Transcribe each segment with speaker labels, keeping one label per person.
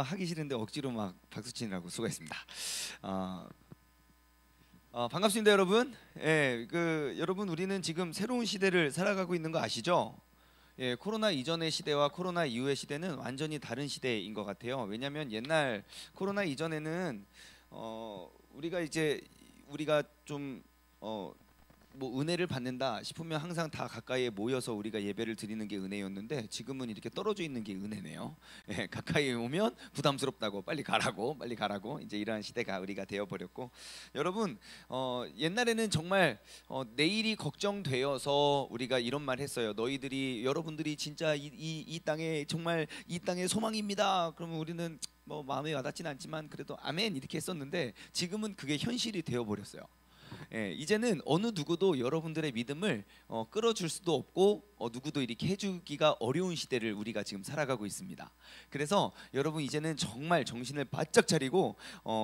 Speaker 1: 막 하기 싫은데 억지로 막 박수 치느라고 수고했습니다. 반갑습니다, 여러분. 예, 여러분 우리는 지금 새로운 시대를 살아가고 있는 거 아시죠? 예, 코로나 이전의 시대와 코로나 이후의 시대는 완전히 다른 시대인 것 같아요. 왜냐하면 옛날 코로나 이전에는 우리가 좀 뭐 은혜를 받는다 싶으면 항상 다 가까이에 모여서 우리가 예배를 드리는 게 은혜였는데, 지금은 이렇게 떨어져 있는 게 은혜네요. 예, 가까이 오면 부담스럽다고 빨리 가라고 이제 이러한 시대가 우리가 되어 버렸고, 여러분 옛날에는 정말 내일이 걱정되어서 우리가 이런 말 했어요. 여러분들이 진짜 이 땅에 정말 이 땅의 소망입니다. 그러면 우리는 뭐 마음에 와닿지는 않지만 그래도 아멘 이렇게 했었는데, 지금은 그게 현실이 되어 버렸어요. 예, 이제는 어느 누구도 여러분들의 믿음을 끌어줄 수도 없고 누구도 이렇게 해주기가 어려운 시대를 우리가 지금 살아가고 있습니다. 그래서 여러분 이제는 정말 정신을 바짝 차리고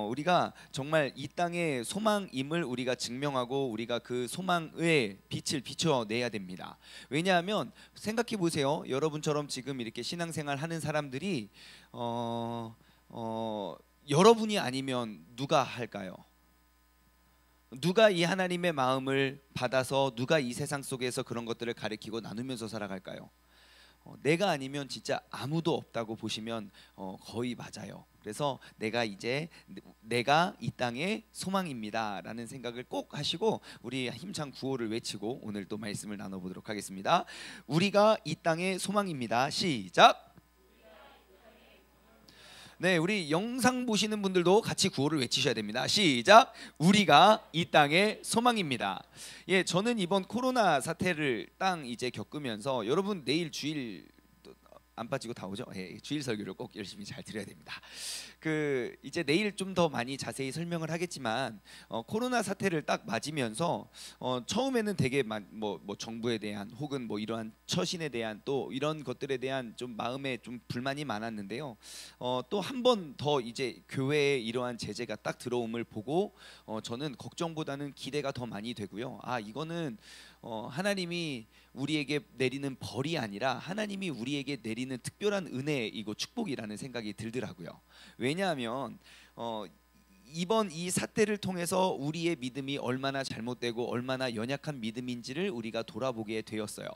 Speaker 1: 우리가 정말 이 땅의 소망임을 우리가 증명하고 우리가 그 소망의 빛을 비춰내야 됩니다. 왜냐하면 생각해 보세요. 여러분처럼 지금 이렇게 신앙생활 하는 사람들이 여러분이 아니면 누가 할까요? 누가 이 하나님의 마음을 받아서 누가 이 세상 속에서 그런 것들을 가리키고 나누면서 살아갈까요? 내가 아니면 진짜 아무도 없다고 보시면 거의 맞아요. 그래서 내가 이 땅의 소망입니다라는 생각을 꼭 하시고 우리 힘찬 구호를 외치고 오늘 또 말씀을 나눠보도록 하겠습니다. 우리가 이 땅의 소망입니다. 시작. 네, 우리 영상 보시는 분들도 같이 구호를 외치셔야 됩니다. 시작. 우리가 이 땅의 소망입니다. 예, 저는 이번 코로나 사태를 이제 겪으면서, 여러분 내일 주일 안 빠지고 다 오죠? 예, 주일 설교를 꼭 열심히 잘 드려야 됩니다. 이제 내일 좀 더 많이 자세히 설명을 하겠지만 코로나 사태를 딱 맞으면서 처음에는 되게 뭐 정부에 대한 혹은 뭐 이러한 처신에 대한 또 이런 것들에 대한 좀 마음에 좀 불만이 많았는데요. 또 한 번 더 이제 교회에 이러한 제재가 딱 들어옴을 보고 저는 걱정보다는 기대가 더 많이 되고요. 이거는 하나님이 우리에게 내리는 벌이 아니라 하나님이 우리에게 내리는 특별한 은혜이고 축복이라는 생각이 들더라고요. 왜냐하면 이번 이 사태를 통해서 우리의 믿음이 얼마나 잘못되고 얼마나 연약한 믿음인지를 우리가 돌아보게 되었어요.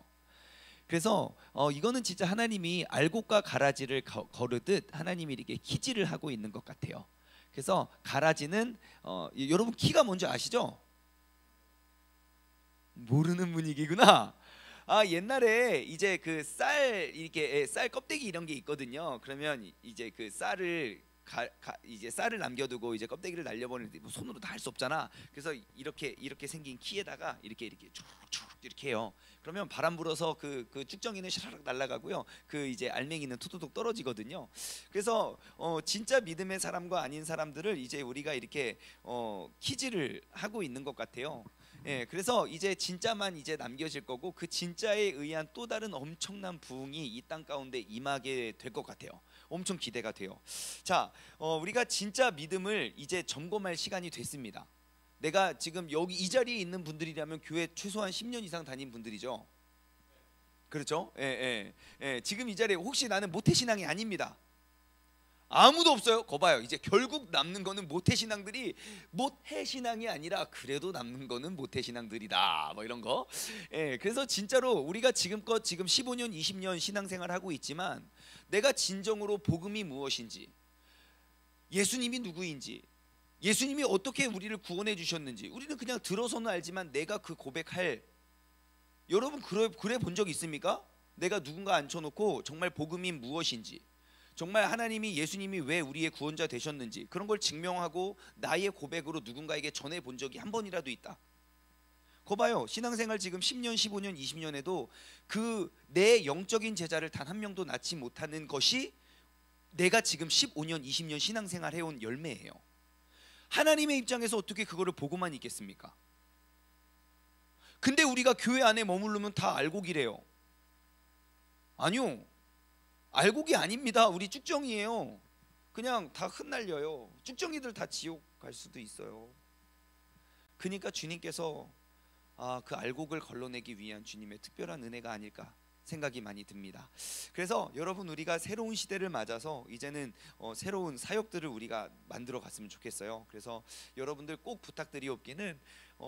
Speaker 1: 그래서 이거는 진짜 하나님이 알곡과 가라지를 거르듯 하나님이 이렇게 키질을 하고 있는 것 같아요. 그래서 가라지는 여러분 키가 뭔지 아시죠? 모르는 분위기구나. 옛날에 이제 그 쌀 껍데기 이런 게 있거든요. 그러면 이제 그 이제 쌀을 남겨두고 이제 껍데기를 날려버리는데 뭐 손으로 다 할 수 없잖아. 그래서 이렇게 생긴 키에다가 이렇게 쭉쭉 이렇게 해요. 그러면 바람 불어서 그 쭉정이는 샤라락 날아가고요. 그 이제 알맹이는 투두둑 떨어지거든요. 그래서 진짜 믿음의 사람과 아닌 사람들을 이제 우리가 이렇게 키질을 하고 있는 것 같아요. 예, 그래서 이제 진짜만 이제 남겨질 거고 그 진짜에 의한 또 다른 엄청난 부흥이 이 땅 가운데 임하게 될 것 같아요. 엄청 기대가 돼요. 자, 우리가 진짜 믿음을 이제 점검할 시간이 됐습니다. 내가 지금 여기 이 자리에 있는 분들이라면 교회 최소한 10년 이상 다닌 분들이죠. 그렇죠? 예, 예, 예. 지금 이 자리에 혹시 나는 모태신앙이 아닙니다. 아무도 없어요. 거봐요. 이제 결국 남는 거는 모태신앙들이 모태신앙이 아니라 그래도 남는 거는 모태신앙들이다. 뭐 이런 거. 예, 그래서 진짜로 우리가 지금껏 지금 15년, 20년 신앙생활 하고 있지만 내가 진정으로 복음이 무엇인지, 예수님이 누구인지, 예수님이 어떻게 우리를 구원해 주셨는지 우리는 그냥 들어서는 알지만 내가 그 고백할, 여러분 그래 본 적 있습니까? 내가 누군가 앉혀놓고 정말 복음이 무엇인지, 정말 하나님이 예수님이 왜 우리의 구원자 되셨는지 그런 걸 증명하고 나의 고백으로 누군가에게 전해 본 적이 한 번이라도 있다. 거 봐요. 신앙생활 지금 10년, 15년, 20년에도 그 내 영적인 제자를 단 한 명도 낳지 못하는 것이 내가 지금 15년, 20년 신앙생활 해온 열매예요. 하나님의 입장에서 어떻게 그거를 보고만 있겠습니까? 근데 우리가 교회 안에 머무르면 다 알곡이래요. 아니요, 알곡이 아닙니다. 우리 쭉정이에요. 그냥 다 흩날려요. 쭉정이들 다 지옥 갈 수도 있어요. 그러니까 주님께서 그 알곡을 걸러내기 위한 주님의 특별한 은혜가 아닐까 생각이 많이 듭니다. 그래서 여러분, 우리가 새로운 시대를 맞아서 이제는 새로운 사역들을 우리가 만들어 갔으면 좋겠어요. 그래서 여러분들 꼭 부탁드리옵기는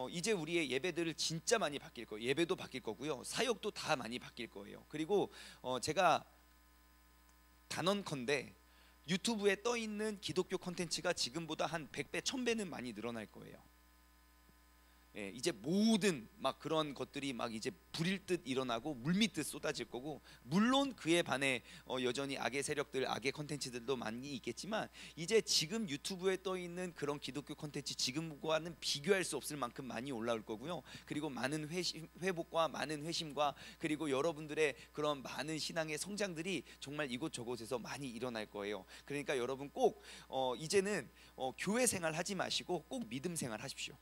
Speaker 1: 이제 우리의 예배들을 진짜 많이 바뀔 거예요. 예배도 바뀔 거고요, 사역도 다 많이 바뀔 거예요. 그리고 제가 단언컨대 유튜브에 떠 있는 기독교 콘텐츠가 지금보다 한 100배, 1000배는 많이 늘어날 거예요. 예, 이제 모든 막 그런 것들이 막 이제 불일 듯 일어나고 물밀듯 쏟아질 거고, 물론 그에 반해 여전히 악의 세력들, 악의 컨텐츠들도 많이 있겠지만, 이제 지금 유튜브에 떠 있는 그런 기독교 컨텐츠 지금과는 비교할 수 없을 만큼 많이 올라올 거고요. 그리고 많은 회복과 많은 회심과 그리고 여러분들의 그런 많은 신앙의 성장들이 정말 이곳저곳에서 많이 일어날 거예요. 그러니까 여러분 꼭 이제는 교회 생활 하지 마시고 꼭 믿음 생활 하십시오.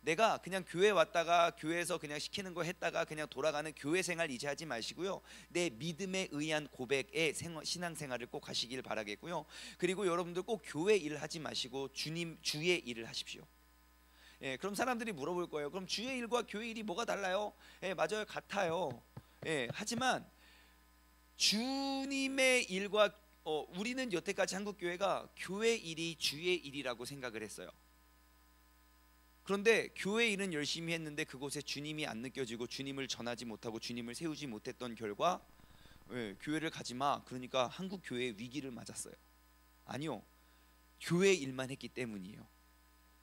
Speaker 1: 내가 그냥 교회 왔다가 교회에서 그냥 시키는 거 했다가 그냥 돌아가는 교회 생활 이제 하지 마시고요, 내 믿음에 의한 고백의 신앙생활을 꼭 하시길 바라겠고요. 그리고 여러분들 꼭 교회 일 하지 마시고 주의 일을 하십시오. 예, 그럼 사람들이 물어볼 거예요. 그럼 주의 일과 교회 일이 뭐가 달라요? 예, 맞아요, 같아요. 예, 하지만 주님의 일과 우리는 여태까지 한국교회가 교회 일이 주의 일이라고 생각을 했어요. 그런데 교회 일은 열심히 했는데 그곳에 주님이 안 느껴지고 주님을 전하지 못하고 주님을 세우지 못했던 결과, 교회를 가지마, 그러니까 한국 교회의 위기를 맞았어요. 아니요, 교회 일만 했기 때문이에요.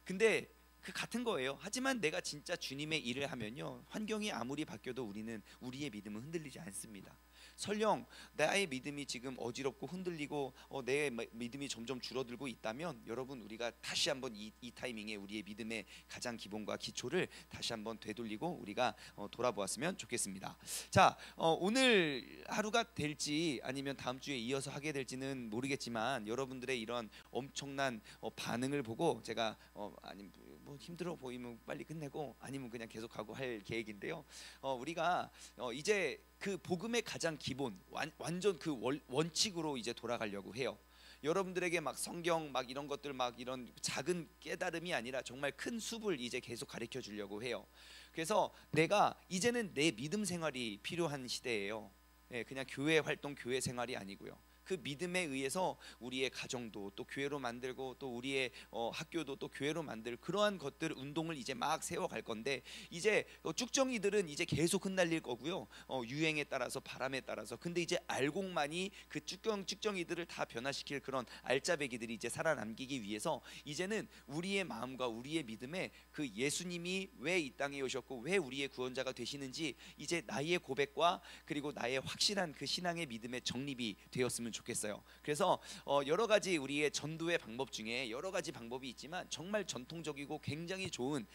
Speaker 1: 근데 그 같은 거예요. 하지만 내가 진짜 주님의 일을 하면요, 환경이 아무리 바뀌어도 우리는 우리의 믿음은 흔들리지 않습니다. 설령 나의 믿음이 지금 어지럽고 흔들리고 내 믿음이 점점 줄어들고 있다면, 여러분 우리가 다시 한번 이 타이밍에 우리의 믿음의 가장 기본과 기초를 다시 한번 되돌리고 우리가 돌아보았으면 좋겠습니다. 자, 오늘 하루가 될지 아니면 다음 주에 이어서 하게 될지는 모르겠지만, 여러분들의 이런 엄청난 반응을 보고 제가 아니면 뭐 힘들어 보이면 빨리 끝내고 아니면 그냥 계속하고 할 계획인데요. 우리가 이제 그 복음의 가장 기본, 완전 그 원칙으로 이제 돌아가려고 해요. 여러분들에게 막 성경 막 이런 것들 막 이런 작은 깨달음이 아니라 정말 큰 숲을 이제 계속 가르쳐 주려고 해요. 그래서 내가 이제는 내 믿음 생활이 필요한 시대예요. 예, 그냥 교회 활동, 교회 생활이 아니고요. 그 믿음에 의해서 우리의 가정도 또 교회로 만들고 또 우리의 학교도 또 교회로 만들, 그러한 것들 운동을 이제 막 세워갈 건데, 이제 쭉정이들은 이제 계속 흩날릴 거고요, 유행에 따라서 바람에 따라서. 근데 이제 알곡만이 그 쭉정이들을 다 변화시킬 그런 알짜배기들이 이제 살아남기기 위해서 이제는 우리의 마음과 우리의 믿음에 그 예수님이 왜 이 땅에 오셨고 왜 우리의 구원자가 되시는지 이제 나의 고백과 그리고 나의 확실한 그 신앙의 믿음의 정립이 되었으면 좋겠어요. 그래서 여러 가지 우리의 전도의 방법 중에 여러 가지 방법이 있지만, 정말 전통적이고 굉장히 좋은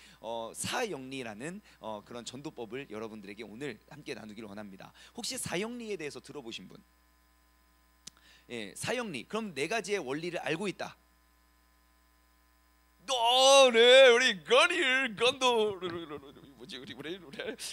Speaker 1: 사영리라는 그런 전도법을 여러분들에게 오늘 함께 나누기를 원합니다. 혹시 사영리에 대해서 들어보신 분? 예, 사영리. 그럼 네 가지의 원리를 알고 있다. 네, 우리 건도 뭐지 우리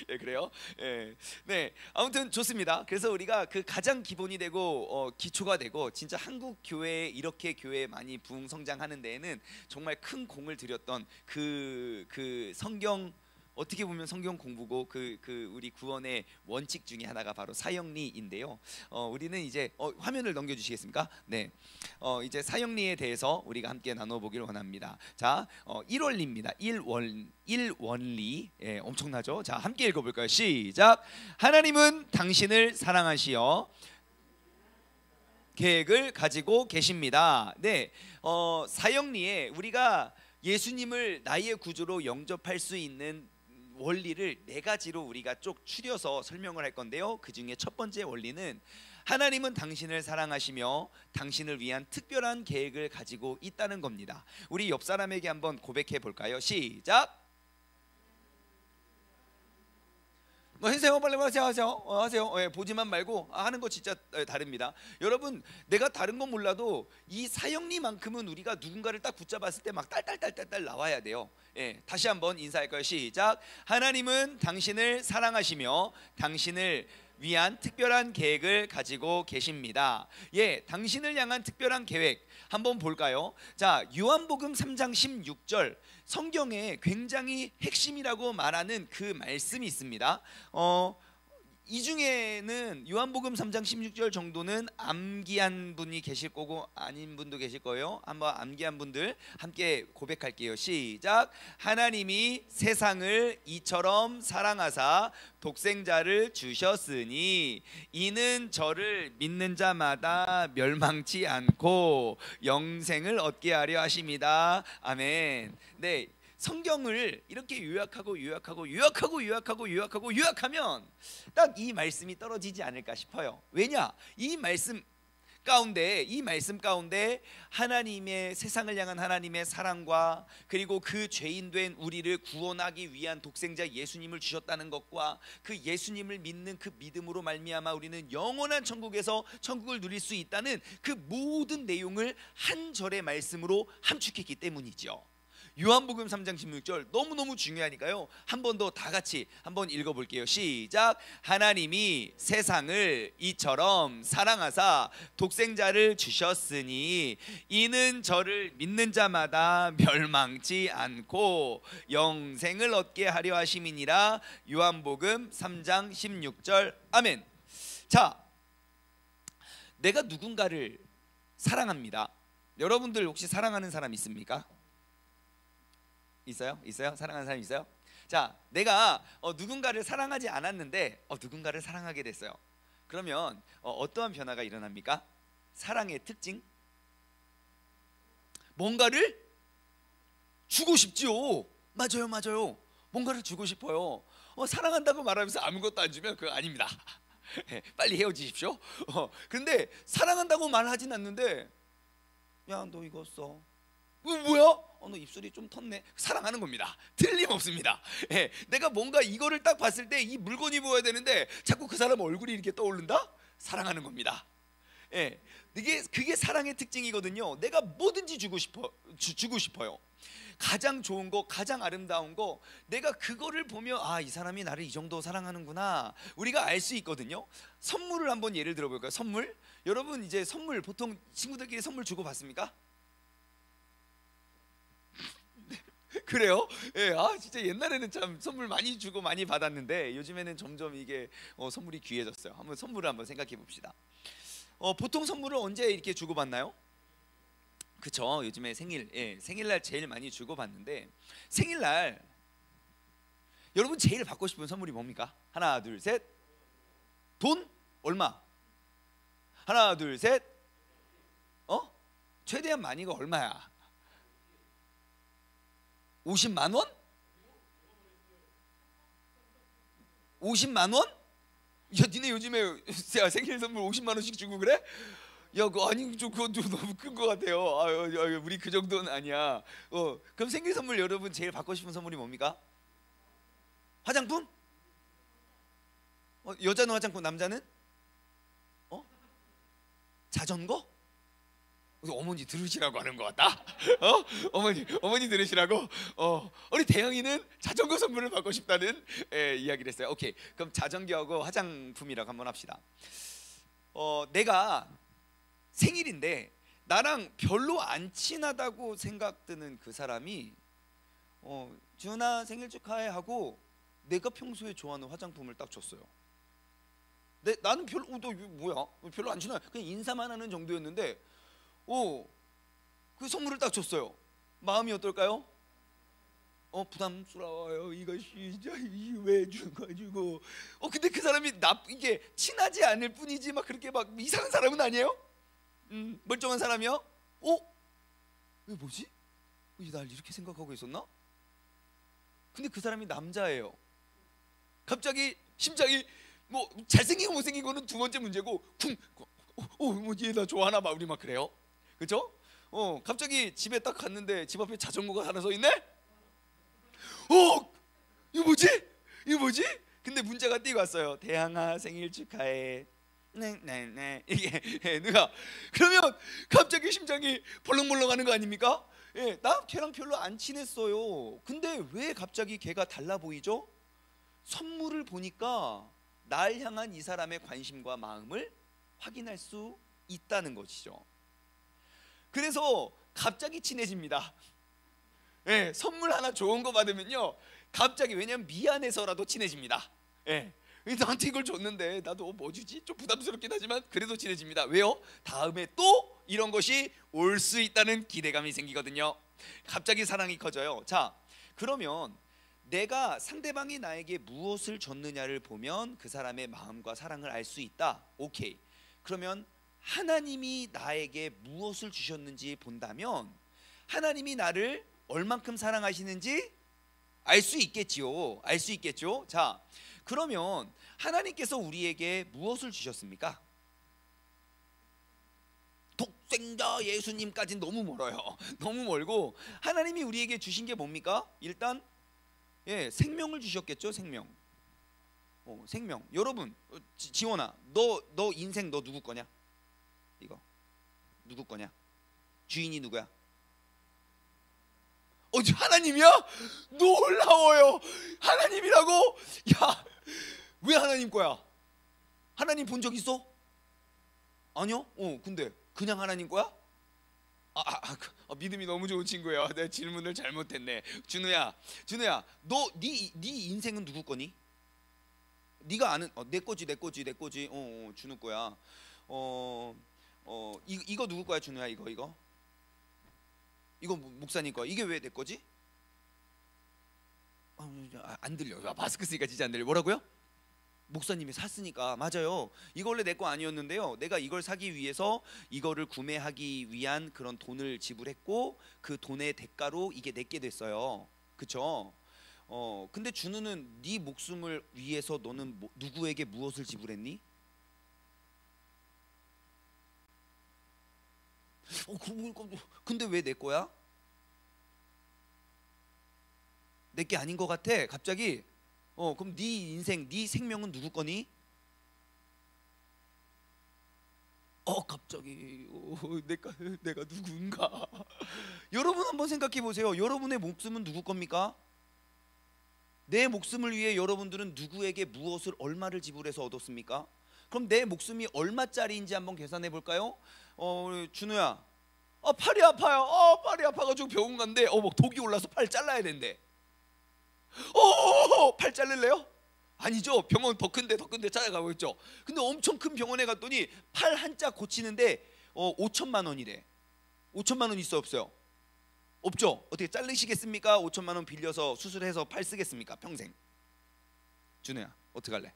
Speaker 1: 예, 그래요. 예, 네, 아무튼 좋습니다. 그래서 우리가 그 가장 기본이 되고 기초가 되고, 진짜 한국 교회에 이렇게 교회 많이 부흥 성장하는 데에는 정말 큰 공을 들였던 그 성경, 어떻게 보면 성경 공부고 그 우리 구원의 원칙 중에 하나가 바로 사형리인데요. 우리는 이제 화면을 넘겨주시겠습니까? 네, 이제 사형리에 대해서 우리가 함께 나눠보기를 원합니다. 자, 1원리입니다. 1원리. 예, 엄청나죠? 자, 함께 읽어볼까요? 시작. 하나님은 당신을 사랑하시어 계획을 가지고 계십니다. 네, 사형리에 우리가 예수님을 나의 구주로 영접할 수 있는 원리를 네 가지로 우리가 쭉 추려서 설명을 할 건데요. 그 중에 첫 번째 원리는 하나님은 당신을 사랑하시며 당신을 위한 특별한 계획을 가지고 있다는 겁니다. 우리 옆 사람에게 한번 고백해 볼까요? 시작. 하세요, 빨리 하세요. 예, 보지만 말고 하는 거 진짜 다릅니다. 여러분, 내가 다른 건 몰라도 이 사형리만큼은 우리가 누군가를 딱 붙잡았을 때 막 딸딸딸딸 나와야 돼요. 예, 다시 한번 인사할까요? 시작. 하나님은 당신을 사랑하시며 당신을 위한 특별한 계획을 가지고 계십니다. 예, 당신을 향한 특별한 계획 한번 볼까요? 자, 요한복음 3장 16절 성경에 굉장히 핵심이라고 말하는 그 말씀이 있습니다. 이 중에는 요한복음 3장 16절 정도는 암기한 분이 계실 거고 아닌 분도 계실 거예요. 한번 암기한 분들 함께 고백할게요. 시작. 하나님이 세상을 이처럼 사랑하사 독생자를 주셨으니 이는 저를 믿는 자마다 멸망치 않고 영생을 얻게 하려 하심이다. 아멘. 네, 성경을 이렇게 요약하면 딱 이 말씀이 떨어지지 않을까 싶어요. 왜냐? 이 말씀 가운데 하나님의, 세상을 향한 하나님의 사랑과 그리고 그 죄인된 우리를 구원하기 위한 독생자 예수님을 주셨다는 것과 그 예수님을 믿는 그 믿음으로 말미암아 우리는 영원한 천국에서 천국을 누릴 수 있다는 그 모든 내용을 한 절의 말씀으로 함축했기 때문이죠. 요한복음 3장 16절 너무너무 중요하니까요. 한 번 더 다 같이 한번 읽어볼게요. 시작. 하나님이 세상을 이처럼 사랑하사 독생자를 주셨으니 이는 저를 믿는 자마다 멸망치 않고 영생을 얻게 하려 하심이니라. 요한복음 3장 16절. 아멘. 자, 내가 누군가를 사랑합니다. 여러분들 혹시 사랑하는 사람 있습니까? 있어요? 사랑하는 사람 있어요? 자, 내가 누군가를 사랑하지 않았는데 누군가를 사랑하게 됐어요. 그러면 어떠한 변화가 일어납니까? 사랑의 특징? 뭔가를 주고 싶지요. 맞아요. 뭔가를 주고 싶어요. 사랑한다고 말하면서 아무것도 안 주면 그거 아닙니다. 빨리 헤어지십시오. 그런데 사랑한다고 말하진 않는데, 야, 너 이거 써. 뭐야? 너 입술이 좀 텄네. 사랑하는 겁니다. 틀림없습니다. 내가 뭔가 이거를 딱 봤을 때 이 물건이 보여야 되는데 자꾸 그 사람 얼굴이 이렇게 떠오른다? 사랑하는 겁니다. 그게 사랑의 특징이거든요. 내가 뭐든지 주고 싶어요. 가장 좋은 거, 가장 아름다운 거, 내가 그거를 보면 이 사람이 나를 이 정도 사랑하는구나, 우리가 알 수 있거든요. 선물을 한번 예를 들어볼까요? 선물. 여러분 이제 선물 보통 친구들끼리 선물 주고 받습니까? 그래요? 진짜 옛날에는 참 선물 많이 주고 많이 받았는데 요즘에는 점점 이게 선물이 귀해졌어요. 한번 선물을 한번 생각해 봅시다. 보통 선물을 언제 이렇게 주고 받나요? 그쵸? 요즘에 생일날 제일 많이 주고 받는데, 생일날 여러분 제일 받고 싶은 선물이 뭡니까? 하나 둘 셋. 돈? 얼마? 하나 둘 셋. 최대한 많이가 얼마야? 50만 원? 50만 원? 야, 니네 요즘에 생일 선물 50만 원씩 주고 그래? 야, 그거 아니, 그건 좀 너무 큰 것 같아요. 우리 그 정도는 아니야. 그럼 생일 선물 여러분 제일 받고 싶은 선물이 뭡니까? 화장품? 여자는 화장품, 남자는? 자전거? 어머니 들으시라고 하는 것 같다. 어머니 들으시라고. 우리 대영이는 자전거 선물을 받고 싶다는 이야기를 했어요. 오케이, 그럼 자전거하고 화장품이라고 한번 합시다. 내가 생일인데 나랑 별로 안 친하다고 생각드는 그 사람이 준아 생일 축하해 하고 내가 평소에 좋아하는 화장품을 딱 줬어요. 나는 별로 너 이거 뭐야? 별로 안 친해. 그냥 인사만 하는 정도였는데 그 선물을 딱 줬어요. 마음이 어떨까요? 부담스러워요. 이것이 진짜 왜 줘가지고. 근데 그 사람이 이게 친하지 않을 뿐이지 막 그렇게 막 이상한 사람은 아니에요. 멀쩡한 사람이요. 왜 뭐지? 날 이렇게 생각하고 있었나? 근데 그 사람이 남자예요. 갑자기 심장이 뭐 잘생기고 못생긴 거는 두 번째 문제고 뭐지, 나 좋아하나 봐. 우리 막 그래요. 그죠? 갑자기 집에 딱 갔는데 집 앞에 자전거가 하나 서 있네? 이거 뭐지? 근데 문자가 띄고 왔어요. 대항아 생일 축하해. 네. 이게 누가 그러면 갑자기 심장이 벌렁벌렁 하는 거 아닙니까? 나 걔랑 별로 안 친했어요. 근데 왜 갑자기 걔가 달라 보이죠? 선물을 보니까 날 향한 이 사람의 관심과 마음을 확인할 수 있다는 것이죠. 그래서 갑자기 친해집니다. 선물 하나 좋은 거 받으면요 갑자기, 왜냐면 미안해서라도 친해집니다. 나한테 이걸 줬는데 나도 뭐 주지? 좀 부담스럽긴 하지만 그래도 친해집니다. 왜요? 다음에 또 이런 것이 올 수 있다는 기대감이 생기거든요. 갑자기 사랑이 커져요. 자, 그러면 내가 상대방이 나에게 무엇을 줬느냐를 보면 그 사람의 마음과 사랑을 알 수 있다. 오케이. 그러면 하나님이 나에게 무엇을 주셨는지 본다면 하나님이 나를 얼만큼 사랑하시는지 알 수 있겠지요. 알 수 있겠죠. 자, 그러면 하나님께서 우리에게 무엇을 주셨습니까? 독생자 예수님까지는 너무 멀어요. 너무 멀고 하나님이 우리에게 주신 게 뭡니까? 일단 생명을 주셨겠죠. 생명. 생명. 여러분, 지원아, 너 인생 너 누구 거냐? 이거 누구 거냐? 주인이 누구야? 하나님이야? 놀라워요. 하나님이라고? 야, 왜 하나님 거야? 하나님 본 적 있어? 아니요. 근데 그냥 하나님 거야? 믿음이 너무 좋은 친구야. 내가 질문을 잘못했네. 준우야, 네 인생은 누구 거니? 네가 아는 내 거지. 준우 거야. 이거 누구 거야, 준우야? 이거 목사님 거야. 이게 왜 내 거지? 안 들려. 마스크 쓰니까 진짜 안 들려. 뭐라고요? 목사님이 샀으니까. 맞아요. 이거 원래 내 거 아니었는데요. 내가 이걸 사기 위해서 이거를 구매하기 위한 그런 돈을 지불했고 그 돈의 대가로 이게 내게 됐어요. 그쵸? 근데 준우는 네 목숨을 위해서 너는 누구에게 무엇을 지불했니? 근데 왜 내 거야? 내 게 아닌 것 같아. 갑자기. 그럼 네 인생, 네 생명은 누구 거니? 갑자기 내가 누군가? 여러분 한번 생각해 보세요. 여러분의 목숨은 누구 겁니까? 내 목숨을 위해 여러분들은 누구에게 무엇을 얼마를 지불해서 얻었습니까? 그럼 내 목숨이 얼마짜리인지 한번 계산해 볼까요? 준우야, 팔이 아파요. 팔이 아파가지고 병원 간대. 막 독이 올라서 팔 잘라야 된대. 팔 자를래요? 아니죠. 병원 더 큰데 찾아가고 있죠. 근데 엄청 큰 병원에 갔더니 팔 한자 고치는데 5천만 원이래. 5천만 원 있어 없어요? 없죠. 어떻게 자르시겠습니까? 5천만 원 빌려서 수술해서 팔 쓰겠습니까? 평생. 준우야, 어떻게 할래?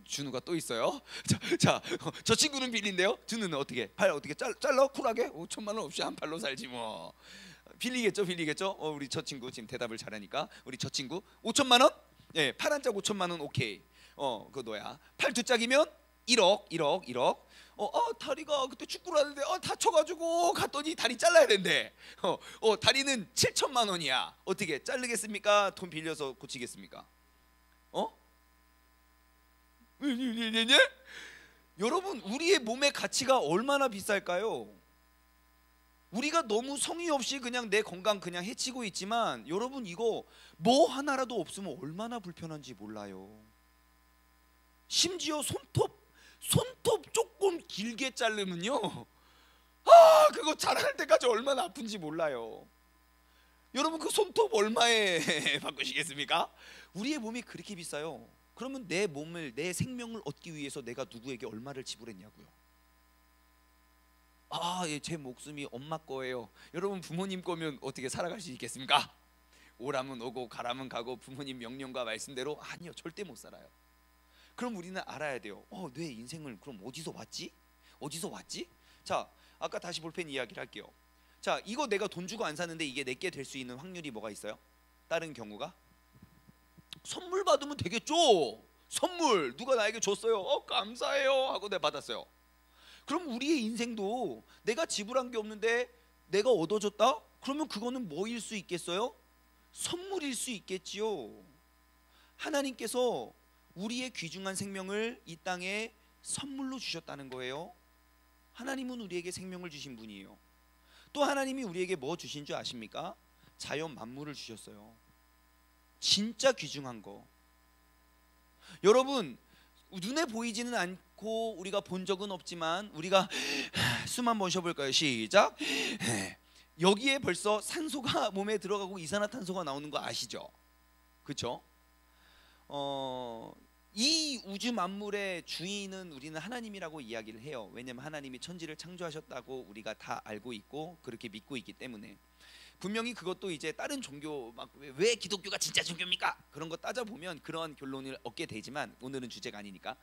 Speaker 1: 준우가 또 있어요. 저 친구는 빌린데요. 준우는 어떻게? 팔 어떻게 잘라? 쿨하게? 5천만 원 없이 한 팔로 살지 뭐. 빌리겠죠. 우리 저 친구 지금 대답을 잘하니까. 우리 저 친구 5천만 원? 예, 팔 한 짝 5천만 원 오케이. 그거 너야. 팔 두 짝이면 1억. 다리가 그때 축구를 하는데 다쳐가지고 갔더니 다리 잘라야 된대. 다리는 7천만 원이야. 어떻게 자르겠습니까? 돈 빌려서 고치겠습니까? 네? 여러분, 우리의 몸의 가치가 얼마나 비쌀까요? 우리가 너무 성의 없이 그냥 내 건강 그냥 해치고 있지만 여러분 이거 뭐 하나라도 없으면 얼마나 불편한지 몰라요. 심지어 손톱 조금 길게 자르면요, 그거 자랄 때까지 얼마나 아픈지 몰라요. 여러분 그 손톱 얼마에 바꾸시겠습니까? 우리의 몸이 그렇게 비싸요. 그러면 내 몸을, 내 생명을 얻기 위해서 내가 누구에게 얼마를 지불했냐고요. 제 목숨이 엄마 거예요. 여러분 부모님 거면 어떻게 살아갈 수 있겠습니까? 오라면 오고 가라면 가고 부모님 명령과 말씀대로 아니요, 절대 못 살아요. 그럼 우리는 알아야 돼요. 내 인생을 그럼 어디서 왔지? 자, 아까 다시 볼펜 이야기를 할게요. 자, 이거 내가 돈 주고 안 샀는데 이게 내게 될 수 있는 확률이 뭐가 있어요? 다른 경우가? 선물 받으면 되겠죠. 선물 누가 나에게 줬어요. 감사해요 하고 내가 받았어요. 그럼 우리의 인생도 내가 지불한 게 없는데 내가 얻어줬다? 그러면 그거는 뭐일 수 있겠어요? 선물일 수 있겠지요. 하나님께서 우리의 귀중한 생명을 이 땅에 선물로 주셨다는 거예요. 하나님은 우리에게 생명을 주신 분이에요. 또 하나님이 우리에게 뭐 주신 줄 아십니까? 자연 만물을 주셨어요. 진짜 귀중한 거. 여러분, 눈에 보이지는 않고 우리가 본 적은 없지만 우리가 숨 한번 쉬어볼까요? 시작. 여기에 벌써 산소가 몸에 들어가고 이산화탄소가 나오는 거 아시죠? 그렇죠? 이 우주 만물의 주인은 우리는 하나님이라고 이야기를 해요. 왜냐하면 하나님이 천지를 창조하셨다고 우리가 다 알고 있고 그렇게 믿고 있기 때문에. 분명히 그것도 이제 다른 종교 막 왜 기독교가 진짜 종교입니까? 그런 거 따져보면 그런 결론을 얻게 되지만 오늘은 주제가 아니니까.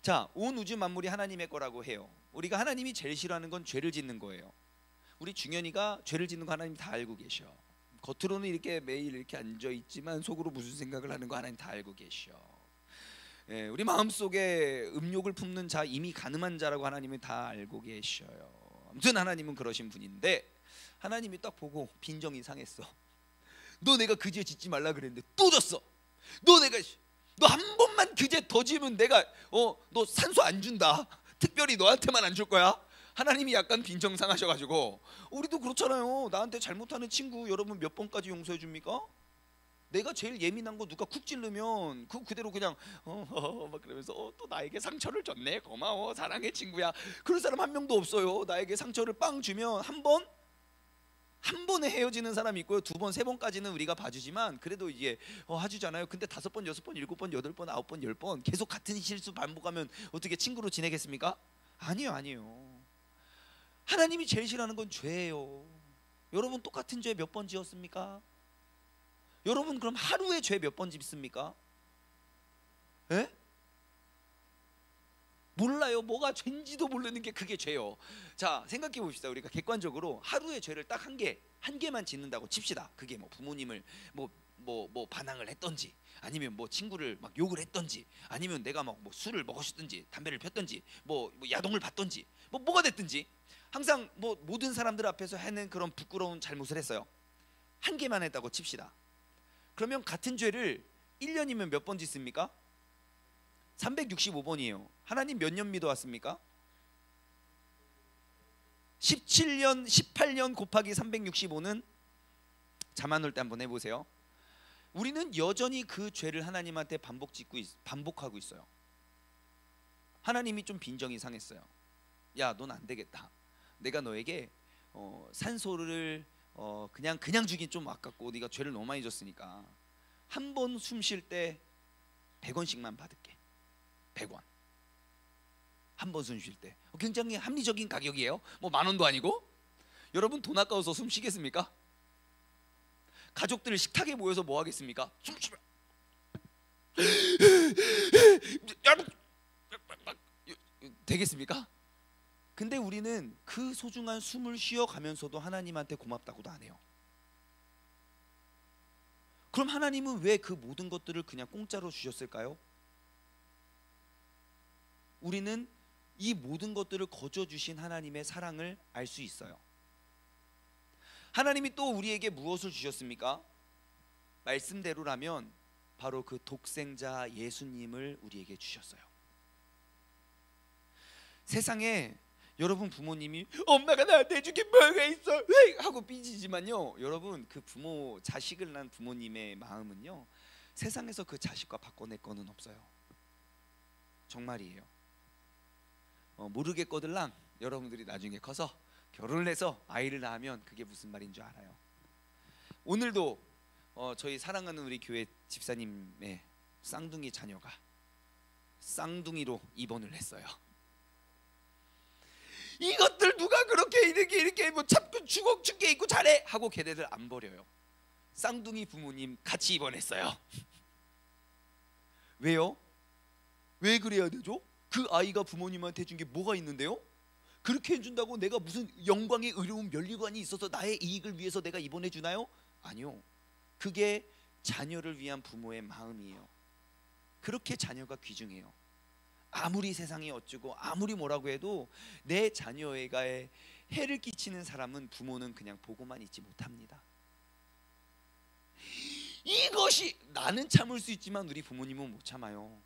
Speaker 1: 자, 온 우주 만물이 하나님의 거라고 해요. 우리가 하나님이 제일 싫어하는 건 죄를 짓는 거예요. 우리 중현이가 죄를 짓는 거 하나님 다 알고 계셔. 겉으로는 이렇게 매일 이렇게 앉아 있지만 속으로 무슨 생각을 하는 거 하나님 다 알고 계셔. 예, 우리 마음속에 음욕을 품는 자, 이미 가늠한 자라고 하나님은 다 알고 계셔요. 아무튼 하나님은 그러신 분인데 하나님이 딱 보고 빈정이 상했어. 너 내가 그 죄 짓지 말라 그랬는데 또 졌어. 너 한 번만 그 죄 더 지으면 내가 너 산소 안 준다. 특별히 너한테만 안 줄 거야. 하나님이 약간 빈정 상하셔가지고. 우리도 그렇잖아요. 나한테 잘못하는 친구 여러분 몇 번까지 용서해 줍니까? 내가 제일 예민한 거 누가 쿡 찌르면 그대로 그냥 막 그러면서 또 나에게 상처를 줬네. 고마워 사랑해 친구야. 그럴 사람 한 명도 없어요. 나에게 상처를 빵 주면 한 번에 헤어지는 사람이 있고요. 두 번, 세 번까지는 우리가 봐주지만 그래도 이게 해주잖아요. 근데 5번, 6번, 7번, 8번, 9번, 10번 계속 같은 실수 반복하면 어떻게 친구로 지내겠습니까? 아니에요. 하나님이 제일 싫어하는 건 죄예요. 여러분 똑같은 죄 몇 번 지었습니까? 여러분 그럼 하루에 죄 몇 번 짓습니까? 에? 몰라요. 뭐가 죄인지도 모르는 게 그게 죄요. 자, 생각해 봅시다. 우리가 객관적으로 하루에 죄를 딱 한 개만 짓는다고 칩시다. 그게 뭐 부모님을 뭐 반항을 했던지, 아니면 뭐 친구를 막 욕을 했던지, 아니면 내가 막 뭐 술을 먹었든지, 담배를 폈던지, 뭐 야동을 봤던지, 뭐가 됐든지 항상 뭐 모든 사람들 앞에서 하는 그런 부끄러운 잘못을 했어요. 한 개만 했다고 칩시다. 그러면 같은 죄를 1년이면 몇 번 짓습니까? 365번이에요. 하나님 몇 년 믿어왔습니까? 17년, 18년 곱하기 365는 잠 안 올 때 한번 해보세요. 우리는 여전히 그 죄를 하나님한테 반복하고 있어요. 하나님이 좀 빈정이 상했어요. 야, 넌 안 되겠다. 내가 너에게 산소를 그냥 주긴 좀 아깝고 네가 죄를 너무 많이 졌으니까 한 번 숨 쉴 때 100원씩만 받을게. 100원. 한 번 숨 쉴 때. 굉장히 합리적인 가격이에요. 뭐 10,000원도 아니고. 여러분 돈 아까워서 숨 쉬겠습니까? 가족들 식탁에 모여서 뭐 하겠습니까? 숨 쉬면 되겠습니까? 근데 우리는 그 소중한 숨을 쉬어가면서도 하나님한테 고맙다고도 안 해요. 그럼 하나님은 왜 그 모든 것들을 그냥 공짜로 주셨을까요? 우리는 이 모든 것들을 거저 주신 하나님의 사랑을 알 수 있어요. 하나님이 또 우리에게 무엇을 주셨습니까? 말씀대로라면 바로 그 독생자 예수님을 우리에게 주셨어요. 세상에 여러분 부모님이 엄마가 나한테 해준 게 뭐가 있어 하고 삐지지만요, 여러분 그 부모, 자식을 낳은 부모님의 마음은요 세상에서 그 자식과 바꿔낼 거는 없어요. 정말이에요. 모르겠거들랑 여러분들이 나중에 커서 결혼을 해서 아이를 낳으면 그게 무슨 말인 줄 알아요. 오늘도 저희 사랑하는 우리 교회 집사님의 쌍둥이 자녀가 쌍둥이로 입원을 했어요. 이것들 누가 그렇게 이렇게 뭐 참고 죽게 있고 잘해 하고 걔네들 안 버려요. 쌍둥이 부모님 같이 입원했어요. 왜요? 왜 그래야 되죠? 그 아이가 부모님한테 해준 게 뭐가 있는데요? 그렇게 해준다고 내가 무슨 영광의 의로운 면류관이 있어서 나의 이익을 위해서 내가 입원해 주나요? 아니요. 그게 자녀를 위한 부모의 마음이에요. 그렇게 자녀가 귀중해요. 아무리 세상이 어쩌고 아무리 뭐라고 해도 내 자녀에게 해를 끼치는 사람은 부모는 그냥 보고만 있지 못합니다. 이것이 나는 참을 수 있지만 우리 부모님은 못 참아요.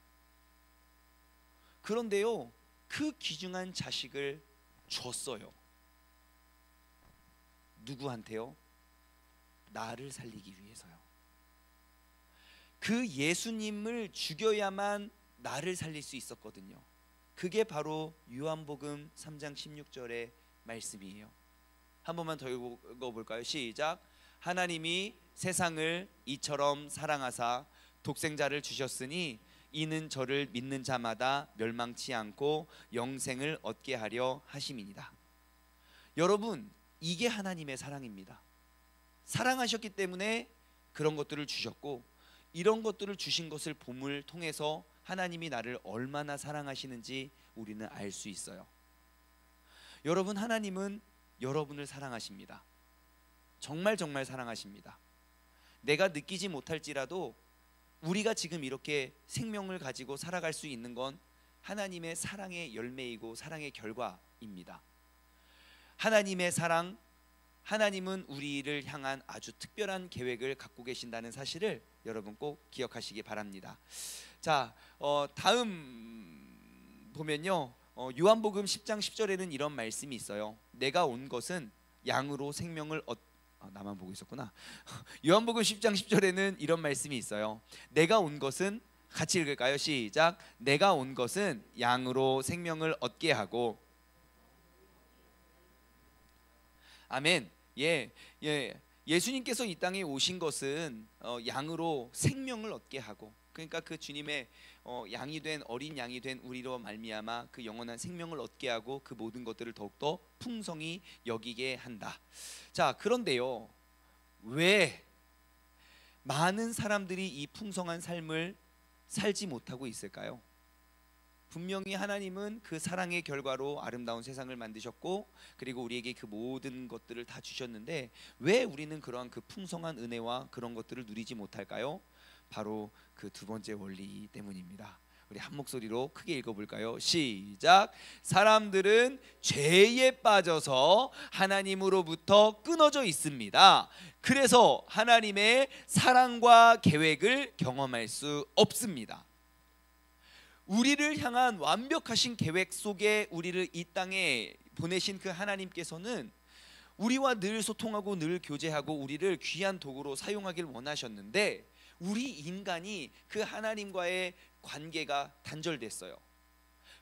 Speaker 1: 그런데요, 그 귀중한 자식을 줬어요. 누구한테요? 나를 살리기 위해서요. 그 예수님을 죽여야만 나를 살릴 수 있었거든요. 그게 바로 요한복음 3장 16절의 말씀이에요. 한 번만 더 읽어볼까요? 시작. 하나님이 세상을 이처럼 사랑하사 독생자를 주셨으니 이는 저를 믿는 자마다 멸망치 않고 영생을 얻게 하려 하심이니라. 여러분, 이게 하나님의 사랑입니다. 사랑하셨기 때문에 그런 것들을 주셨고, 이런 것들을 주신 것을 봄을 통해서 하나님이 나를 얼마나 사랑하시는지 우리는 알 수 있어요. 여러분, 하나님은 여러분을 사랑하십니다. 정말 정말 사랑하십니다. 내가 느끼지 못할지라도 우리가 지금 이렇게 생명을 가지고 살아갈 수 있는 건 하나님의 사랑의 열매이고 사랑의 결과입니다. 하나님의 사랑, 하나님은 우리를 향한 아주 특별한 계획을 갖고 계신다는 사실을 여러분 꼭 기억하시기 바랍니다. 자, 다음 보면요, 요한복음 10장 10절에는 이런 말씀이 있어요. 내가 온 것은 양으로 생명을 나만 보고 있었구나. 요한복음 10장 10절에는 이런 말씀이 있어요. 내가 온 것은, 같이 읽을까요? 시작. 내가 온 것은 양으로 생명을 얻게 하고. 아멘. 예수님께서 이 땅에 오신 것은 양으로 생명을 얻게 하고, 그러니까 그 주님의 양이 된, 어린 양이 된 우리로 말미암아 그 영원한 생명을 얻게 하고 그 모든 것들을 더욱더 풍성히 여기게 한다. 자, 그런데요, 왜 많은 사람들이 이 풍성한 삶을 살지 못하고 있을까요? 분명히 하나님은 그 사랑의 결과로 아름다운 세상을 만드셨고, 그리고 우리에게 그 모든 것들을 다 주셨는데 왜 우리는 그러한 그 풍성한 은혜와 그런 것들을 누리지 못할까요? 바로 그 두 번째 원리 때문입니다. 우리 한 목소리로 크게 읽어볼까요? 시작. 사람들은 죄에 빠져서 하나님으로부터 끊어져 있습니다. 그래서 하나님의 사랑과 계획을 경험할 수 없습니다. 우리를 향한 완벽하신 계획 속에 우리를 이 땅에 보내신 그 하나님께서는 우리와 늘 소통하고 늘 교제하고 우리를 귀한 도구로 사용하길 원하셨는데, 우리 인간이 그 하나님과의 관계가 단절됐어요.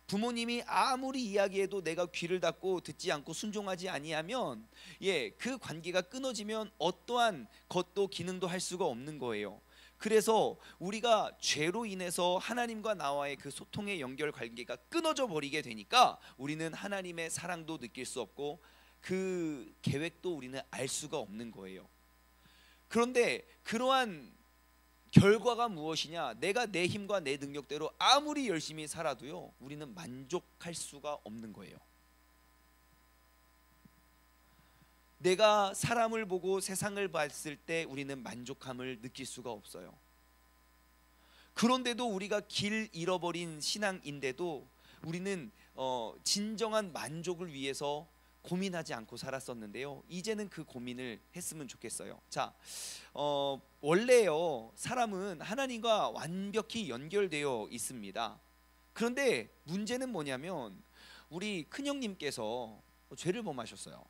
Speaker 1: 부모님이 아무리 이야기해도 내가 귀를 닫고 듣지 않고 순종하지 아니하면 그 관계가 끊어지면 어떠한 것도 기능도 할 수가 없는 거예요. 그래서 우리가 죄로 인해서 하나님과 나와의 그 소통의 연결 관계가 끊어져 버리게 되니까 우리는 하나님의 사랑도 느낄 수 없고 그 계획도 우리는 알 수가 없는 거예요. 그런데 그러한 결과가 무엇이냐? 내가 내 힘과 내 능력대로 아무리 열심히 살아도요, 우리는 만족할 수가 없는 거예요. 내가 사람을 보고 세상을 봤을 때 우리는 만족함을 느낄 수가 없어요. 그런데도 우리가 길 잃어버린 신앙인데도 우리는 진정한 만족을 위해서 고민하지 않고 살았었는데요, 이제는 그 고민을 했으면 좋겠어요. 자, 원래요, 사람은 하나님과 완벽히 연결되어 있습니다. 그런데 문제는 뭐냐면 우리 큰형님께서 죄를 범하셨어요.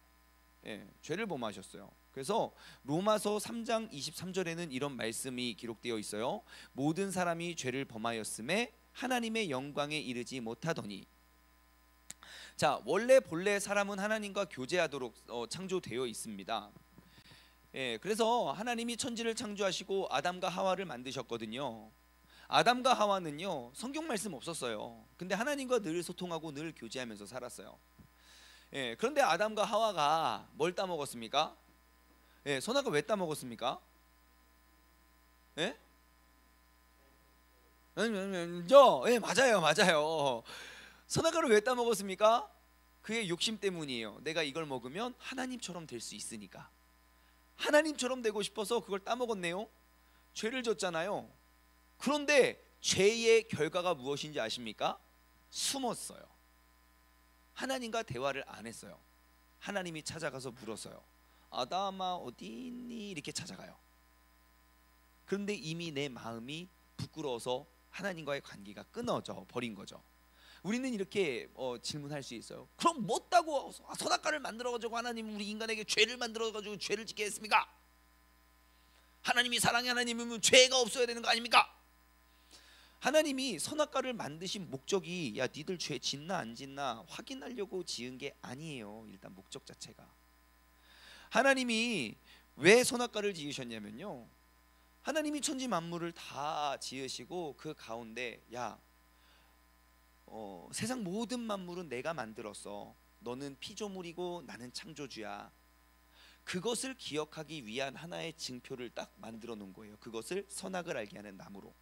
Speaker 1: 죄를 범하셨어요. 그래서 로마서 3장 23절에는 이런 말씀이 기록되어 있어요. 모든 사람이 죄를 범하였음에 하나님의 영광에 이르지 못하더니. 자, 본래 사람은 하나님과 교제하도록 창조되어 있습니다. 그래서 하나님이 천지를 창조하시고 아담과 하와를 만드셨거든요. 아담과 하와는요, 성경 말씀 없었어요. 근데 하나님과 늘 소통하고 늘 교제하면서 살았어요. 그런데 아담과 하와가 뭘 따먹었습니까? 선악을 왜 따먹었습니까? 맞아요. 선악과를 왜 따먹었습니까? 그의 욕심 때문이에요. 내가 이걸 먹으면 하나님처럼 될 수 있으니까. 하나님처럼 되고 싶어서 그걸 따먹었네요. 죄를 졌잖아요. 그런데 죄의 결과가 무엇인지 아십니까? 숨었어요. 하나님과 대화를 안 했어요. 하나님이 찾아가서 물었어요. 아담아 어디 있니? 이렇게 찾아가요. 그런데 이미 내 마음이 부끄러워서 하나님과의 관계가 끊어져 버린 거죠. 우리는 이렇게 질문할 수 있어요. 그럼 뭐다고 선악과를 만들어가지고 하나님 우리 인간에게 죄를 만들어가지고 죄를 짓게 했습니까? 하나님이 사랑의 하나님이면 죄가 없어야 되는 거 아닙니까? 하나님이 선악과를 만드신 목적이 니들 죄 짓나 안 짓나 확인하려고 지은 게 아니에요. 일단 목적 자체가. 하나님이 왜 선악과를 지으셨냐면요, 하나님이 천지 만물을 다 지으시고 그 가운데 세상 모든 만물은 내가 만들었어. 너는 피조물이고 나는 창조주야. 그것을 기억하기 위한 하나의 징표를 딱 만들어 놓은 거예요. 그것을 선악을 알게 하는 나무로.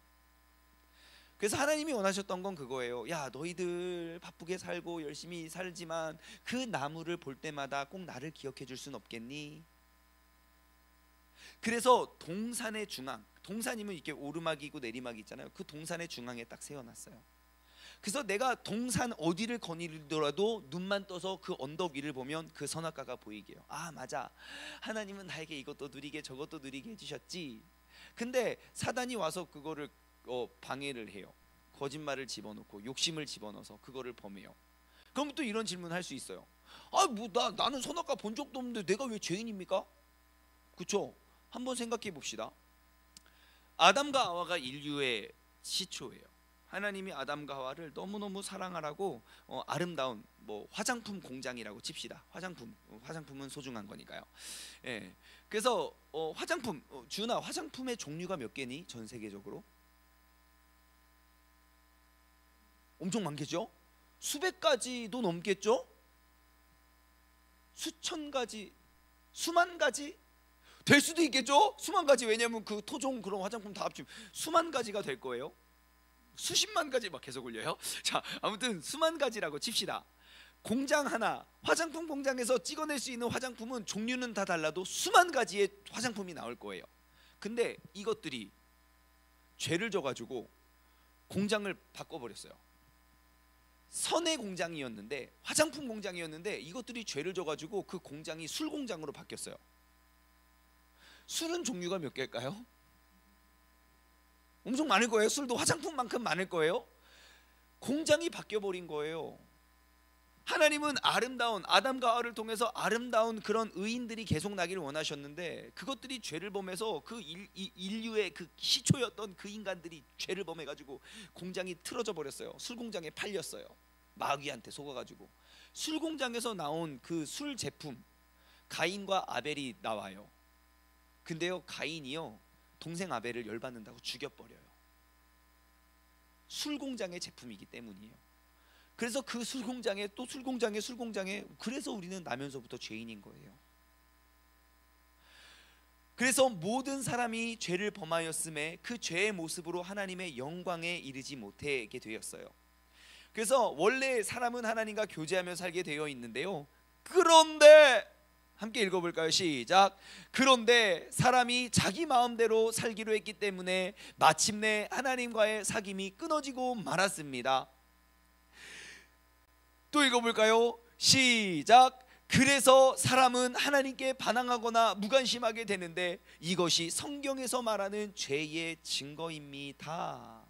Speaker 1: 그래서 하나님이 원하셨던 건 그거예요. 야, 너희들 바쁘게 살고 열심히 살지만 그 나무를 볼 때마다 꼭 나를 기억해 줄 순 없겠니? 그래서 동산의 중앙, 동산이면 이렇게 오르막이고 내리막이 있잖아요. 그 동산의 중앙에 딱 세워놨어요. 그래서 내가 동산 어디를 거닐더라도 눈만 떠서 그 언덕 위를 보면 그 선악과가 보이게 해요. 아, 맞아, 하나님은 나에게 이것도 누리게 저것도 누리게 해주셨지. 근데 사단이 와서 그거를 방해를 해요. 거짓말을 집어넣고 욕심을 집어넣어서 그거를 범해요. 그럼 또 이런 질문 할 수 있어요. 아, 뭐 나는 선악과 본 적도 없는데 내가 왜 죄인입니까? 그렇죠? 한번 생각해 봅시다. 아담과 하와가 인류의 시초예요. 하나님이 아담과 하와를 너무너무 사랑하라고 아름다운 화장품 공장이라고 칩시다. 화장품은 소중한 거니까요. 예. 그래서 화장품, 주은아, 화장품의 종류가 몇 개니? 전 세계적으로 엄청 많겠죠? 수백 가지도 넘겠죠? 수천 가지, 수만 가지 될 수도 있겠죠? 수만 가지. 왜냐하면 그 토종 그런 화장품 다 합치면 수만 가지가 될 거예요. 수십만 가지 막 계속 올려요. 자, 아무튼 수만 가지라고 칩시다. 공장 하나, 화장품 공장에서 찍어낼 수 있는 화장품은 종류는 다 달라도 수만 가지의 화장품이 나올 거예요. 근데 이것들이 죄를 져가지고 공장을 바꿔버렸어요. 선의 공장이었는데, 화장품 공장이었는데 이것들이 죄를 져가지고 그 공장이 술 공장으로 바뀌었어요. 술은 종류가 몇 개일까요? 엄청 많을 거예요. 술도 화장품만큼 많을 거예요. 공장이 바뀌어버린 거예요. 하나님은 아름다운 아담과 하와를 통해서 아름다운 그런 의인들이 계속 나기를 원하셨는데, 그것들이 죄를 범해서 그 인류의 그 시초였던 그 인간들이 죄를 범해가지고 공장이 틀어져 버렸어요. 술 공장에 팔렸어요. 마귀한테 속아가지고. 술 공장에서 나온 그 술 제품, 가인과 아벨이 나와요. 근데요, 가인이요 동생 아벨을 열받는다고 죽여버려요. 술 공장의 제품이기 때문이에요. 그래서 그 술 공장에 또 술 공장에 그래서 우리는 나면서부터 죄인인 거예요. 그래서 모든 사람이 죄를 범하였음에 그 죄의 모습으로 하나님의 영광에 이르지 못하게 되었어요. 그래서 원래 사람은 하나님과 교제하며 살게 되어 있는데요, 그런데 함께 읽어볼까요? 시작. 그런데 사람이 자기 마음대로 살기로 했기 때문에 마침내 하나님과의 사귐이 끊어지고 말았습니다. 또 읽어볼까요? 시작. 그래서 사람은 하나님께 반항하거나 무관심하게 되는데 이것이 성경에서 말하는 죄의 증거입니다.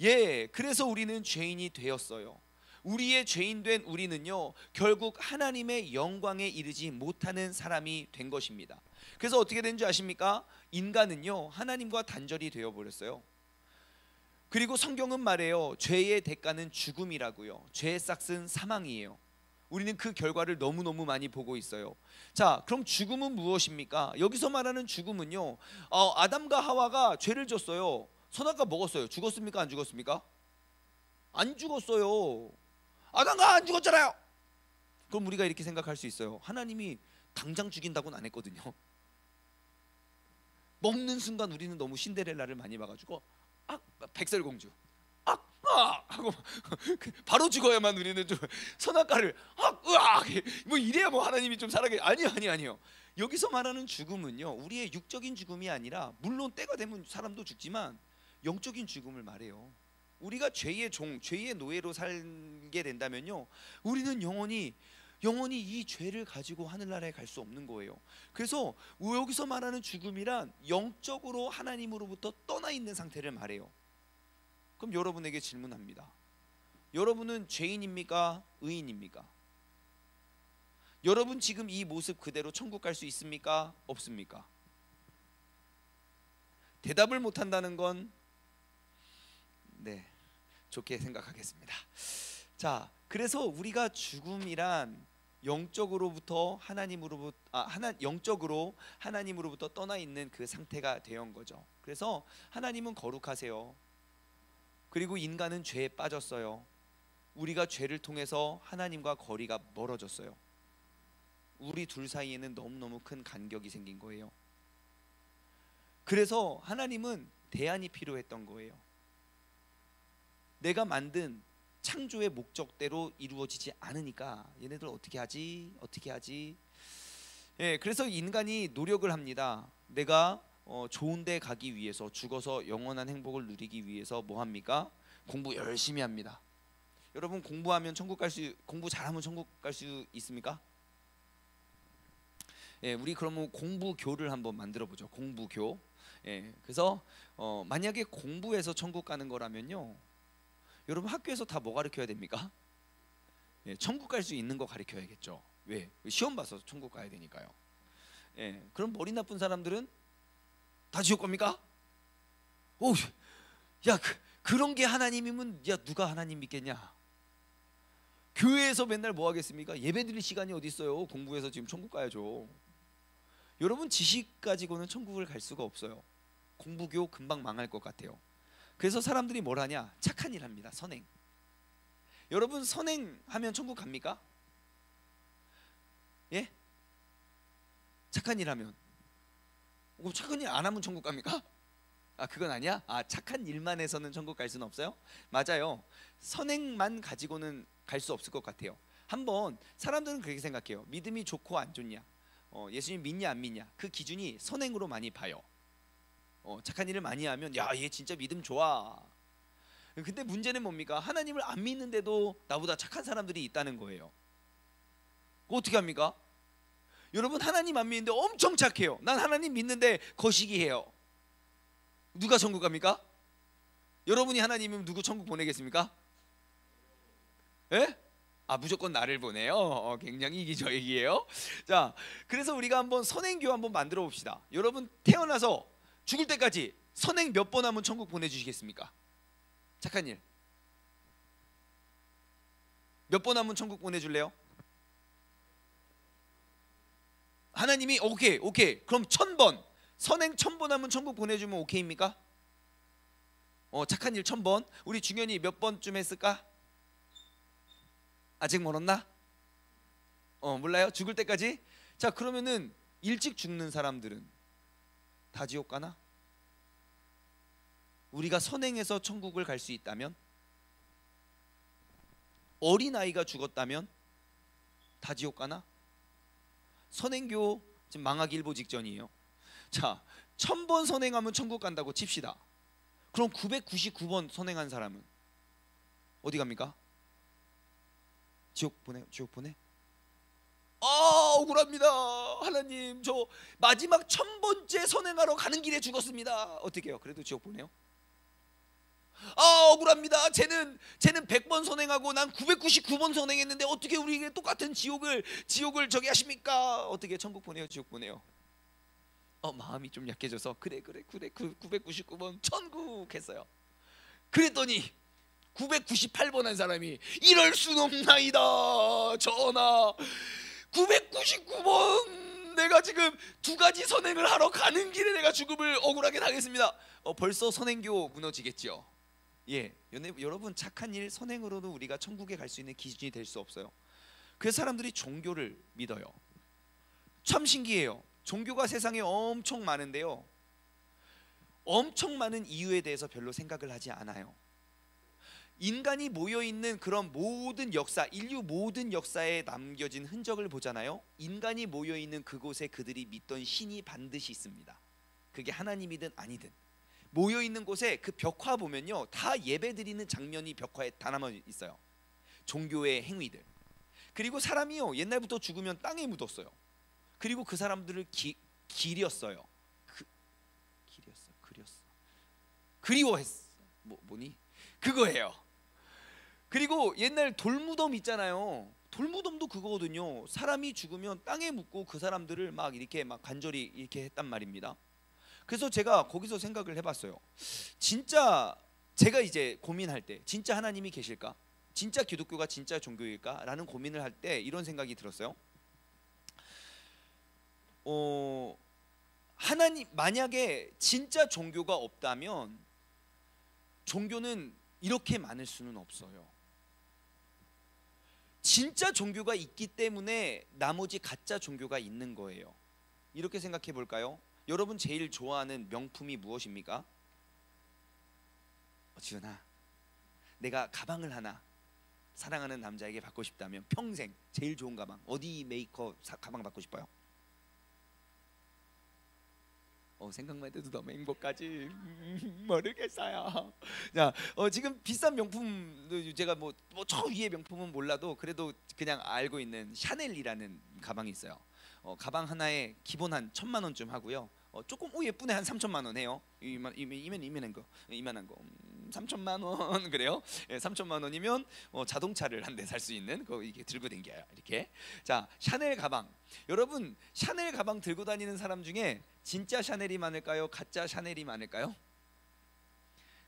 Speaker 1: 예, 그래서 우리는 죄인이 되었어요. 우리의 죄인 된 우리는요, 결국 하나님의 영광에 이르지 못하는 사람이 된 것입니다. 그래서 어떻게 된 줄 아십니까? 인간은요 하나님과 단절이 되어버렸어요. 그리고 성경은 말해요, 죄의 대가는 죽음이라고요. 죄의 싹은 사망이에요. 우리는 그 결과를 너무너무 많이 보고 있어요. 자, 그럼 죽음은 무엇입니까? 여기서 말하는 죽음은요, 아담과 하와가 죄를 졌어요. 선악과 먹었어요. 죽었습니까? 안 죽었습니까? 안 죽었어요. 아담과 안 죽었잖아요. 그럼 우리가 이렇게 생각할 수 있어요. 하나님이 당장 죽인다고는 안 했거든요. 먹는 순간 우리는 너무 신데렐라를 많이 봐가지고 백설공주 하고 바로 죽어야만 우리는 좀 선악과를 뭐 이래야 뭐 하나님이 좀 살아계. 아니요. 여기서 말하는 죽음은요, 우리의 육적인 죽음이 아니라, 물론 때가 되면 사람도 죽지만 영적인 죽음을 말해요. 우리가 죄의 종, 죄의 노예로 살게 된다면요, 우리는 영원히 이 죄를 가지고 하늘나라에 갈 수 없는 거예요. 그래서 여기서 말하는 죽음이란 영적으로 하나님으로부터 떠나 있는 상태를 말해요. 그럼 여러분에게 질문합니다. 여러분은 죄인입니까? 의인입니까? 여러분 지금 이 모습 그대로 천국 갈 수 있습니까? 없습니까? 대답을 못한다는 건 좋게 생각하겠습니다. 자, 그래서 우리가 죽음이란 영적으로부터 영적으로 하나님으로부터 떠나 있는 그 상태가 되온 거죠. 그래서 하나님은 거룩하세요. 그리고 인간은 죄에 빠졌어요. 우리가 죄를 통해서 하나님과 거리가 멀어졌어요. 우리 둘 사이에는 너무너무 큰 간격이 생긴 거예요. 그래서 하나님은 대안이 필요했던 거예요. 내가 만든 창조의 목적대로 이루어지지 않으니까 얘네들 어떻게 하지? 예, 그래서 인간이 노력을 합니다. 내가 좋은 데 가기 위해서, 죽어서 영원한 행복을 누리기 위해서 뭐 합니까? 공부 열심히 합니다. 여러분, 공부 잘하면 천국 갈 수 있습니까? 예, 우리 그러면 공부교를 한번 만들어 보죠. 공부교. 예, 그래서 만약에 공부해서 천국 가는 거라면요, 여러분 학교에서 다 뭐 가르쳐야 됩니까? 예, 천국 갈 수 있는 거 가르쳐야겠죠. 왜? 시험 봐서 천국 가야 되니까요. 예, 그럼 머리 나쁜 사람들은 다 지옥 겁니까? 오, 야, 그런 게 하나님이면 야 누가 하나님 믿겠냐? 교회에서 맨날 뭐 하겠습니까? 예배 드릴 시간이 어디 있어요? 공부해서 지금 천국 가야죠. 여러분, 지식 가지고는 천국을 갈 수가 없어요. 공부교 금방 망할 것 같아요. 그래서 사람들이 뭘 하냐? 착한 일 합니다. 선행. 여러분, 선행하면 천국 갑니까? 예? 착한 일 하면. 착한 일 안 하면 천국 갑니까? 그건 아니야? 착한 일만 해서는 천국 갈 수는 없어요? 맞아요. 선행만 가지고는 갈 수 없을 것 같아요. 한번 사람들은 그렇게 생각해요. 믿음이 좋고 안 좋냐, 예수님 믿냐 안 믿냐, 그 기준이 선행으로 많이 봐요. 착한 일을 많이 하면 야, 얘 진짜 믿음 좋아. 근데 문제는 뭡니까? 하나님을 안 믿는데도 나보다 착한 사람들이 있다는 거예요. 어떻게 합니까? 여러분, 하나님 안 믿는데 엄청 착해요. 난 하나님 믿는데 거시기해요. 누가 천국 갑니까? 여러분이 하나님이면 누구 천국 보내겠습니까? 예? 무조건 나를 보내요. 굉장히 이기적이에요. 자, 그래서 우리가 한번 선행교 한번 만들어 봅시다. 여러분, 태어나서 죽을 때까지 선행 몇 번 하면 천국 보내주시겠습니까? 착한 일 몇 번 하면 천국 보내줄래요? 하나님이 오케이 그럼 1000번, 선행 1000번 하면 천국 보내주면 오케이입니까? 착한 일 1000번. 우리 중현이 몇 번쯤 했을까? 아직 멀었나? 몰라요? 죽을 때까지? 자, 그러면은 일찍 죽는 사람들은 다 지옥 가나? 우리가 선행해서 천국을 갈 수 있다면, 어린아이가 죽었다면 다 지옥 가나? 선행교 지금 망하기 일보 직전이에요. 자, 1000번 선행하면 천국 간다고 칩시다. 그럼 999번 선행한 사람은 어디 갑니까? 지옥 보내? 억울합니다. 하나님, 저 마지막 1000번째 선행하러 가는 길에 죽었습니다. 어떻게 해요? 그래도 지옥 보내요? 억울합니다. 쟤는 100번 선행하고 난 999번 선행했는데 어떻게 우리에게 똑같은 지옥을 저기 하십니까? 어떻게 천국 보내요? 지옥 보내요? 마음이 좀 약해져서 그래 999번 천국 했어요. 그랬더니 998번 한 사람이 이럴 순 없나이다 전하, 999번 내가 지금 두 가지 선행을 하러 가는 길에 내가 죽음을 억울하게 당했습니다. 벌써 선행교 무너지겠죠. 예, 여러분, 착한 일 선행으로는 우리가 천국에 갈 수 있는 기준이 될 수 없어요. 그래서 사람들이 종교를 믿어요. 참 신기해요. 종교가 세상에 엄청 많은데요, 엄청 많은 이유에 대해서 별로 생각을 하지 않아요. 인간이 모여있는 그런 모든 역사, 인류 모든 역사에 남겨진 흔적을 보잖아요. 인간이 모여있는 그곳에 그들이 믿던 신이 반드시 있습니다. 그게 하나님이든 아니든. 모여있는 곳에 그 벽화 보면요, 다 예배드리는 장면이 벽화에 다 남아 있어요. 종교의 행위들. 그리고 사람이요, 옛날부터 죽으면 땅에 묻었어요. 그리고 그 사람들을 기렸어요. 그리워했어. 뭐니? 그거예요. 그리고 옛날 돌무덤 있잖아요. 돌무덤도 그거거든요. 사람이 죽으면 땅에 묻고 그 사람들을 막 이렇게 막 간절히 이렇게 했단 말입니다. 그래서 제가 거기서 생각을 해봤어요. 진짜 제가 이제 고민할 때 진짜 하나님이 계실까? 진짜 기독교가 진짜 종교일까라는 고민을 할 때 이런 생각이 들었어요. 하나님, 만약에 진짜 종교가 없다면 종교는 이렇게 많을 수는 없어요. 진짜 종교가 있기 때문에 나머지 가짜 종교가 있는 거예요. 이렇게 생각해 볼까요? 여러분 제일 좋아하는 명품이 무엇입니까? 지은아, 내가 가방을 하나 사랑하는 남자에게 받고 싶다면 평생 제일 좋은 가방, 어디 메이커 가방 받고 싶어요? 생각만 해도 너무 행복하지. 모르겠어요. 자, 지금 비싼 명품, 제가 뭐 저 위에 명품은 몰라도 그래도 그냥 알고 있는 샤넬이라는 가방이 있어요. 가방 하나에 기본 한 1,000만 원쯤 하고요. 조금 예쁘네. 한 3천만 원 해요. 이만한 거 3천만 원 그래요. 3천만 원이면 자동차를 한 대 살 수 있는 거 이렇게 들고 다녀요. 이렇게. 자, 샤넬 가방. 여러분 샤넬 가방 들고 다니는 사람 중에 진짜 샤넬이 많을까요? 가짜 샤넬이 많을까요?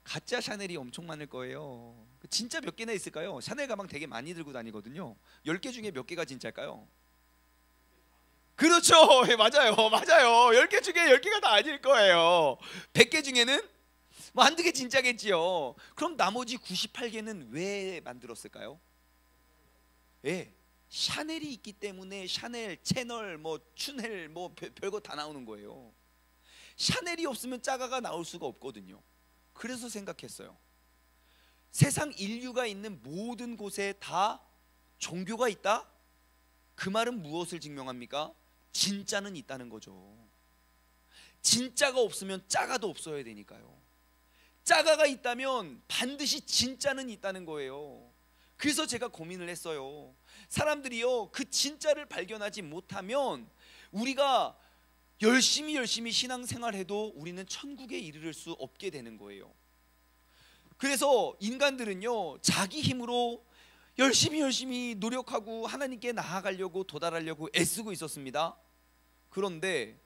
Speaker 1: 가짜 샤넬이 엄청 많을 거예요. 진짜 몇 개나 있을까요? 샤넬 가방 되게 많이 들고 다니거든요. 10개 중에 몇 개가 진짜일까요? 그렇죠. 맞아요. 10개 중에 10개가 다 아닐 거예요. 100개 중에는 뭐 한두 개 진짜겠지요. 그럼 나머지 98개는 왜 만들었을까요? 예, 샤넬이 있기 때문에 샤넬, 채널, 뭐 춘헬, 뭐 별거 다 나오는 거예요. 샤넬이 없으면 짜가가 나올 수가 없거든요. 그래서 생각했어요. 세상 인류가 있는 모든 곳에 다 종교가 있다? 그 말은 무엇을 증명합니까? 진짜는 있다는 거죠. 진짜가 없으면 짜가도 없어야 되니까요. 짜가가 있다면 반드시 진짜는 있다는 거예요. 그래서 제가 고민을 했어요. 사람들이요, 그 진짜를 발견하지 못하면 우리가 열심히 신앙생활해도 우리는 천국에 이르를 수 없게 되는 거예요. 그래서 인간들은요, 자기 힘으로 열심히 노력하고 하나님께 나아가려고 도달하려고 애쓰고 있었습니다. 그런데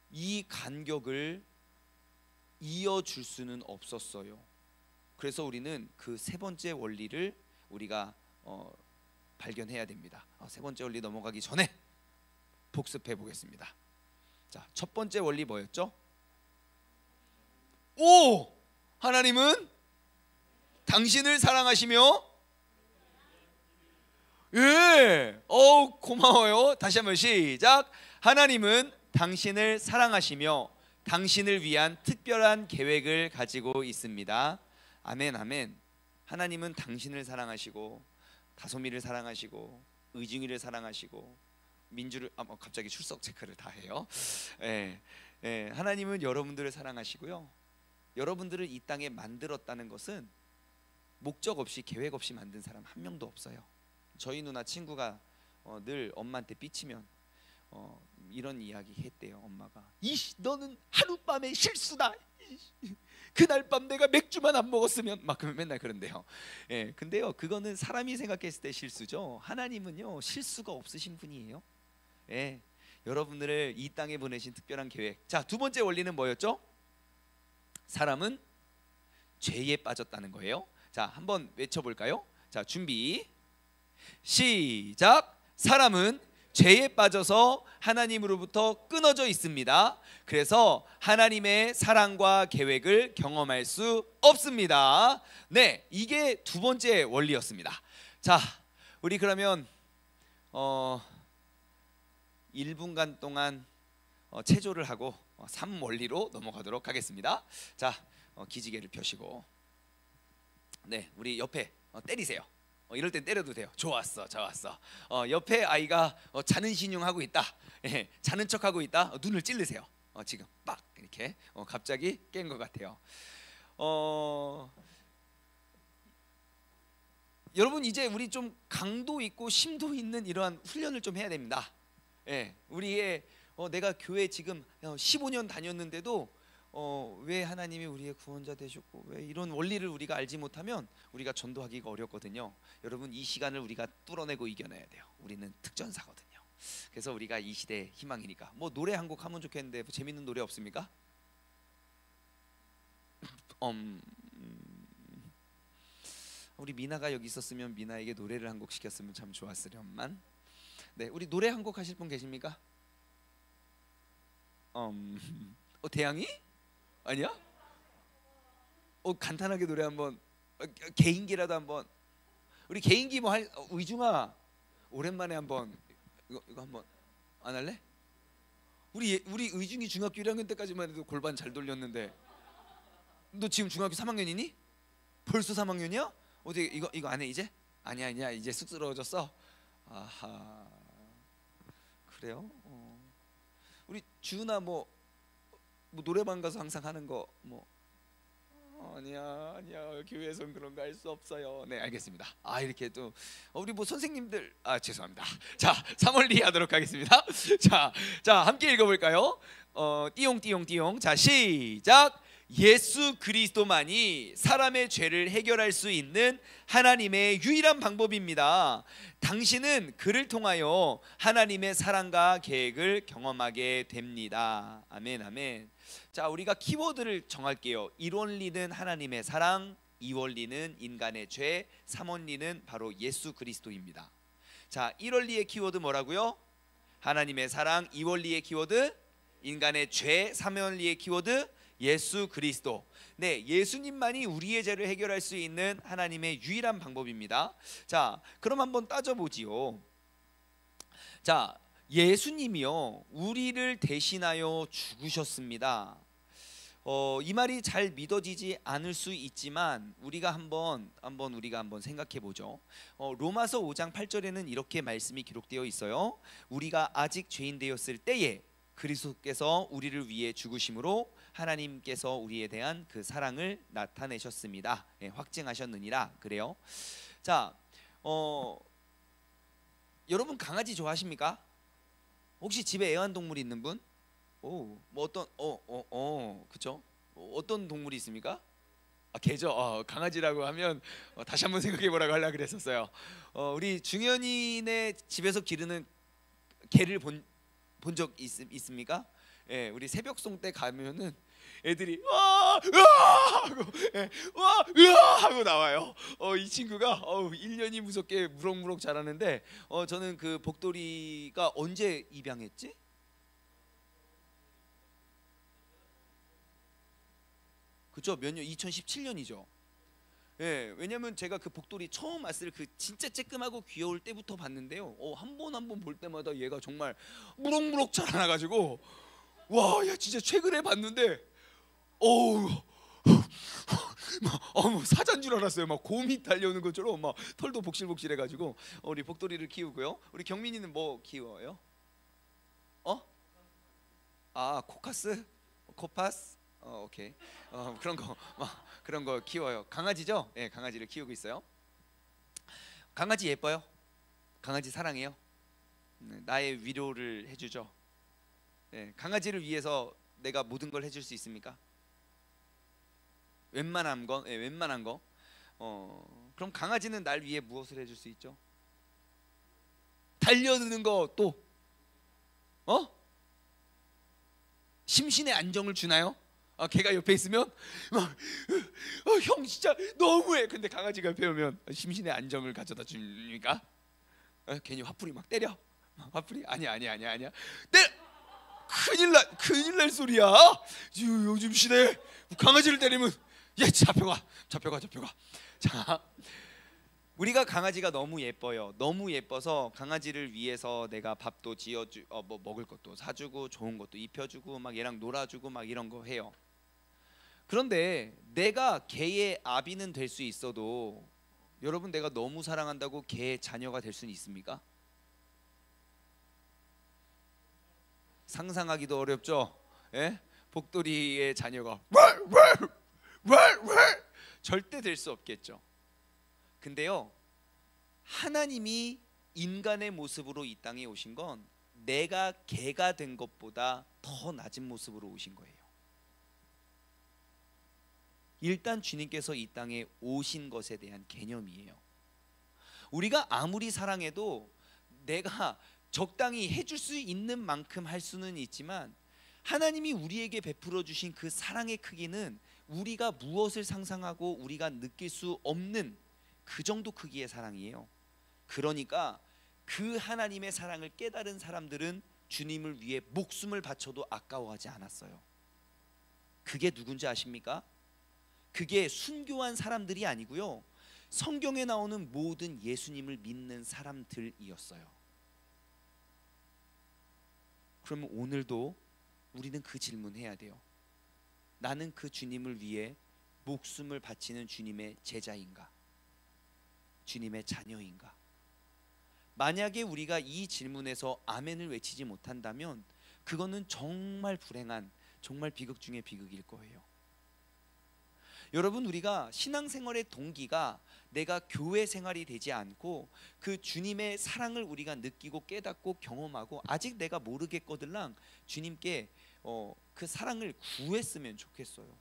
Speaker 1: 이 간격을 이어줄 수는 없었어요. 그래서 우리는 그 세 번째 원리를 우리가 발견해야 됩니다. 세 번째 원리 넘어가기 전에 복습해 보겠습니다. 자, 첫 번째 원리 뭐였죠? 하나님은 당신을 사랑하시며, 예, 고마워요. 다시 한번 시작. 하나님은 당신을 사랑하시며 당신을 위한 특별한 계획을 가지고 있습니다. 아멘, 아멘. 하나님은 당신을 사랑하시고 다솜이를 사랑하시고 의중이를 사랑하시고 민주를 갑자기 출석 체크를 다 해요. 하나님은 여러분들을 사랑하시고요. 여러분들을 이 땅에 만들었다는 것은 목적 없이 계획 없이 만든 사람 한 명도 없어요. 저희 누나 친구가 늘 엄마한테 삐치면 이런 이야기 했대요. 엄마가, 너는 하룻밤의 실수다. 그날 밤 내가 맥주만 안 먹었으면, 막 그러면 맨날 그런데요. 근데요, 그거는 사람이 생각했을 때 실수죠. 하나님은요, 실수가 없으신 분이에요. 여러분들을 이 땅에 보내신 특별한 계획. 자, 두 번째 원리는 뭐였죠? 사람은 죄에 빠졌다는 거예요. 자, 한번 외쳐볼까요? 자, 준비 시작. 사람은 죄에 빠져서 하나님으로부터 끊어져 있습니다. 그래서 하나님의 사랑과 계획을 경험할 수 없습니다. 네, 이게 두 번째 원리였습니다. 자, 우리 그러면 1분간 동안 체조를 하고 3원리로 넘어가도록 하겠습니다. 자, 기지개를 펴시고, 네, 우리 옆에 때리세요. 이럴 땐 때려도 돼요. 좋았어. 옆에 아이가 자는 신용하고 있다. 자는 척하고 있다. 눈을 찔르세요. 지금 빡 이렇게 갑자기 깬 것 같아요. 여러분, 이제 우리 좀 강도 있고 심도 있는 이러한 훈련을 좀 해야 됩니다. 우리의 내가 교회 지금 15년 다녔는데도 왜 하나님이 우리의 구원자 되셨고 왜 이런 원리를 우리가 알지 못하면 우리가 전도하기가 어렵거든요. 여러분, 이 시간을 우리가 뚫어내고 이겨내야 돼요. 우리는 특전사거든요. 그래서 우리가 이 시대의 희망이니까. 뭐 노래 한 곡 하면 좋겠는데, 뭐 재밌는 노래 없습니까? 우리 미나가 여기 있었으면 미나에게 노래를 한 곡 시켰으면 참 좋았으련만. 네, 우리 노래 한 곡 하실 분 계십니까? 대양이? 아니야? 간단하게 노래 한번, 개인기라도 한번. 우리 개인기 뭐 할, 의중아 오랜만에 한번 이거 한번 안 할래? 우리 의중이 중학교 1학년 때까지만 해도 골반 잘 돌렸는데, 너 지금 중학교 3학년이니? 벌써 3학년이야? 어디 이거 안 해 이제? 아니야 이제 쑥스러워졌어. 아하, 그래요? 우리 주은아 뭐 노래방 가서 항상 하는 거 뭐 아니야 교회에선 그런 거 할 수 없어요. 네, 알겠습니다. 이렇게 또 우리 뭐 선생님들 죄송합니다. 자, 3월리 하도록 하겠습니다. 자 함께 읽어볼까요? 띠용띠용띠용. 자, 시작. 예수 그리스도만이 사람의 죄를 해결할 수 있는 하나님의 유일한 방법입니다. 당신은 그를 통하여 하나님의 사랑과 계획을 경험하게 됩니다. 아멘, 아멘. 자, 우리가 키워드를 정할게요. 1원리는 하나님의 사랑, 2원리는 인간의 죄, 3원리는 바로 예수 그리스도입니다. 자, 1원리의 키워드 뭐라고요? 하나님의 사랑. 2원리의 키워드 인간의 죄, 3원리의 키워드 예수 그리스도. 네, 예수님만이 우리의 죄를 해결할 수 있는 하나님의 유일한 방법입니다. 자, 그럼 한번 따져보지요. 자, 예수님이요 우리를 대신하여 죽으셨습니다. 이 말이 잘 믿어지지 않을 수 있지만 우리가 한번 생각해 보죠. 로마서 5장 8절에는 이렇게 말씀이 기록되어 있어요. 우리가 아직 죄인 되었을 때에 그리스도께서 우리를 위해 죽으심으로 하나님께서 우리에 대한 그 사랑을 나타내셨습니다. 네, 확증하셨느니라. 그래요. 자, 여러분 강아지 좋아하십니까? 혹시 집에 애완동물 있는 분? 뭐 어떤 그쵸? 어떤 동물이 있습니까? 개죠. 강아지라고 하면 다시 한번 생각해 보라고 하려고 그랬었어요. 우리 중현이네 집에서 기르는 개를 본 적 있습니까? 예, 우리 새벽송 때 가면은 애들이 와 하고 와 하고 나와요. 이 친구가 1년이 무섭게 무럭무럭 자라는데 저는 그 복돌이가 언제 입양했지? 그죠? 몇 년? 2017년이죠. 예, 왜냐면 제가 그 복돌이 처음 왔을 그 진짜 쬐끔하고 귀여울 때부터 봤는데요. 한 번 볼 때마다 얘가 정말 무럭무럭 자라나가지고 와, 야 진짜 최근에 봤는데 막 사자인 줄 알았어요. 막 곰이 달려오는 것처럼 막 털도 복실복실해가지고 우리 복돌이를 키우고요. 우리 경민이는 뭐 키워요? 코카스, 코파스. 오케이. 그런 거 키워요. 강아지죠? 네, 강아지를 키우고 있어요. 강아지 예뻐요? 강아지 사랑해요? 나의 위로를 해주죠. 네, 강아지를 위해서 내가 모든 걸 해줄 수 있습니까? 웬만한 거, 네, 웬만한 거. 그럼 강아지는 날 위해 무엇을 해줄 수 있죠? 달려드는 거 또, 심신의 안정을 주나요? 걔가 옆에 있으면 막 형 진짜 너무해. 근데 강아지가 옆에 오면 심신의 안정을 가져다 줍니까? 괜히 화풀이 막 때려. 화풀이? 아니야. 큰일 날 소리야. 요즘 시대에 강아지를 때리면 야 잡혀가. 자, 우리가 강아지가 너무 예뻐요. 너무 예뻐서 강아지를 위해서 내가 밥도 지어주, 뭐 먹을 것도 사주고 좋은 것도 입혀주고 막 얘랑 놀아주고 막 이런 거 해요. 그런데 내가 개의 아비는 될 수 있어도 여러분 내가 너무 사랑한다고 개의 자녀가 될 수는 있습니까? 상상하기도 어렵죠. 예? 복돌이의 자녀가 절대 될 수 없겠죠. 근데요, 하나님이 인간의 모습으로 이 땅에 오신 건 내가 개가 된 것보다 더 낮은 모습으로 오신 거예요. 일단 주님께서 이 땅에 오신 것에 대한 개념이에요. 우리가 아무리 사랑해도 내가 적당히 해줄 수 있는 만큼 할 수는 있지만 하나님이 우리에게 베풀어 주신 그 사랑의 크기는 우리가 무엇을 상상하고 우리가 느낄 수 없는 그 정도 크기의 사랑이에요. 그러니까 그 하나님의 사랑을 깨달은 사람들은 주님을 위해 목숨을 바쳐도 아까워하지 않았어요. 그게 누군지 아십니까? 그게 순교한 사람들이 아니고요, 성경에 나오는 모든 예수님을 믿는 사람들이었어요. 그러면 오늘도 우리는 그 질문해야 돼요. 나는 그 주님을 위해 목숨을 바치는 주님의 제자인가? 주님의 자녀인가? 만약에 우리가 이 질문에서 아멘을 외치지 못한다면 그거는 정말 불행한, 정말 비극 중의 비극일 거예요. 여러분, 우리가 신앙생활의 동기가 내가 교회 생활이 되지 않고 그 주님의 사랑을 우리가 느끼고 깨닫고 경험하고 아직 내가 모르겠거들랑 주님께 그 사랑을 구했으면 좋겠어요.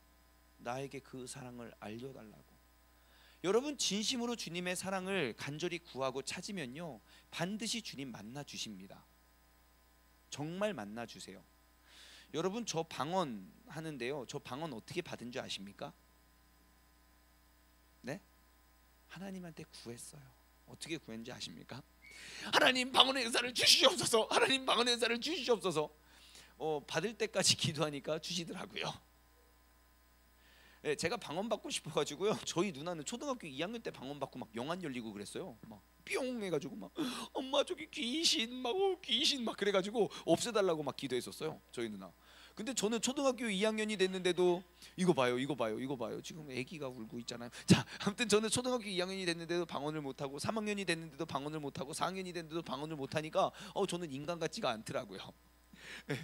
Speaker 1: 나에게 그 사랑을 알려달라고. 여러분, 진심으로 주님의 사랑을 간절히 구하고 찾으면요, 반드시 주님 만나 주십니다. 정말 만나 주세요. 여러분, 저 방언 하는데요, 저 방언 어떻게 받은 줄 아십니까? 네? 하나님한테 구했어요. 어떻게 구했는지 아십니까? 하나님, 방언의 은사를 주시옵소서. 하나님, 방언의 은사를 주시옵소서. 받을 때까지 기도하니까 주시더라고요. 네, 제가 방언 받고 싶어가지고요, 저희 누나는 초등학교 2학년 때 방언 받고 막 영안 열리고 그랬어요. 막 뿅 해가지고 막 엄마 저기 귀신 막 귀신 막 그래가지고 없애달라고 막 기도했었어요, 저희 누나. 근데 저는 초등학교 2학년이 됐는데도 이거 봐요, 이거 봐요, 이거 봐요. 지금 아기가 울고 있잖아요. 자, 아무튼 저는 초등학교 2학년이 됐는데도 방언을 못하고 3학년이 됐는데도 방언을 못하고 4학년이 됐는데도 방언을 못하니까 저는 인간 같지가 않더라고요.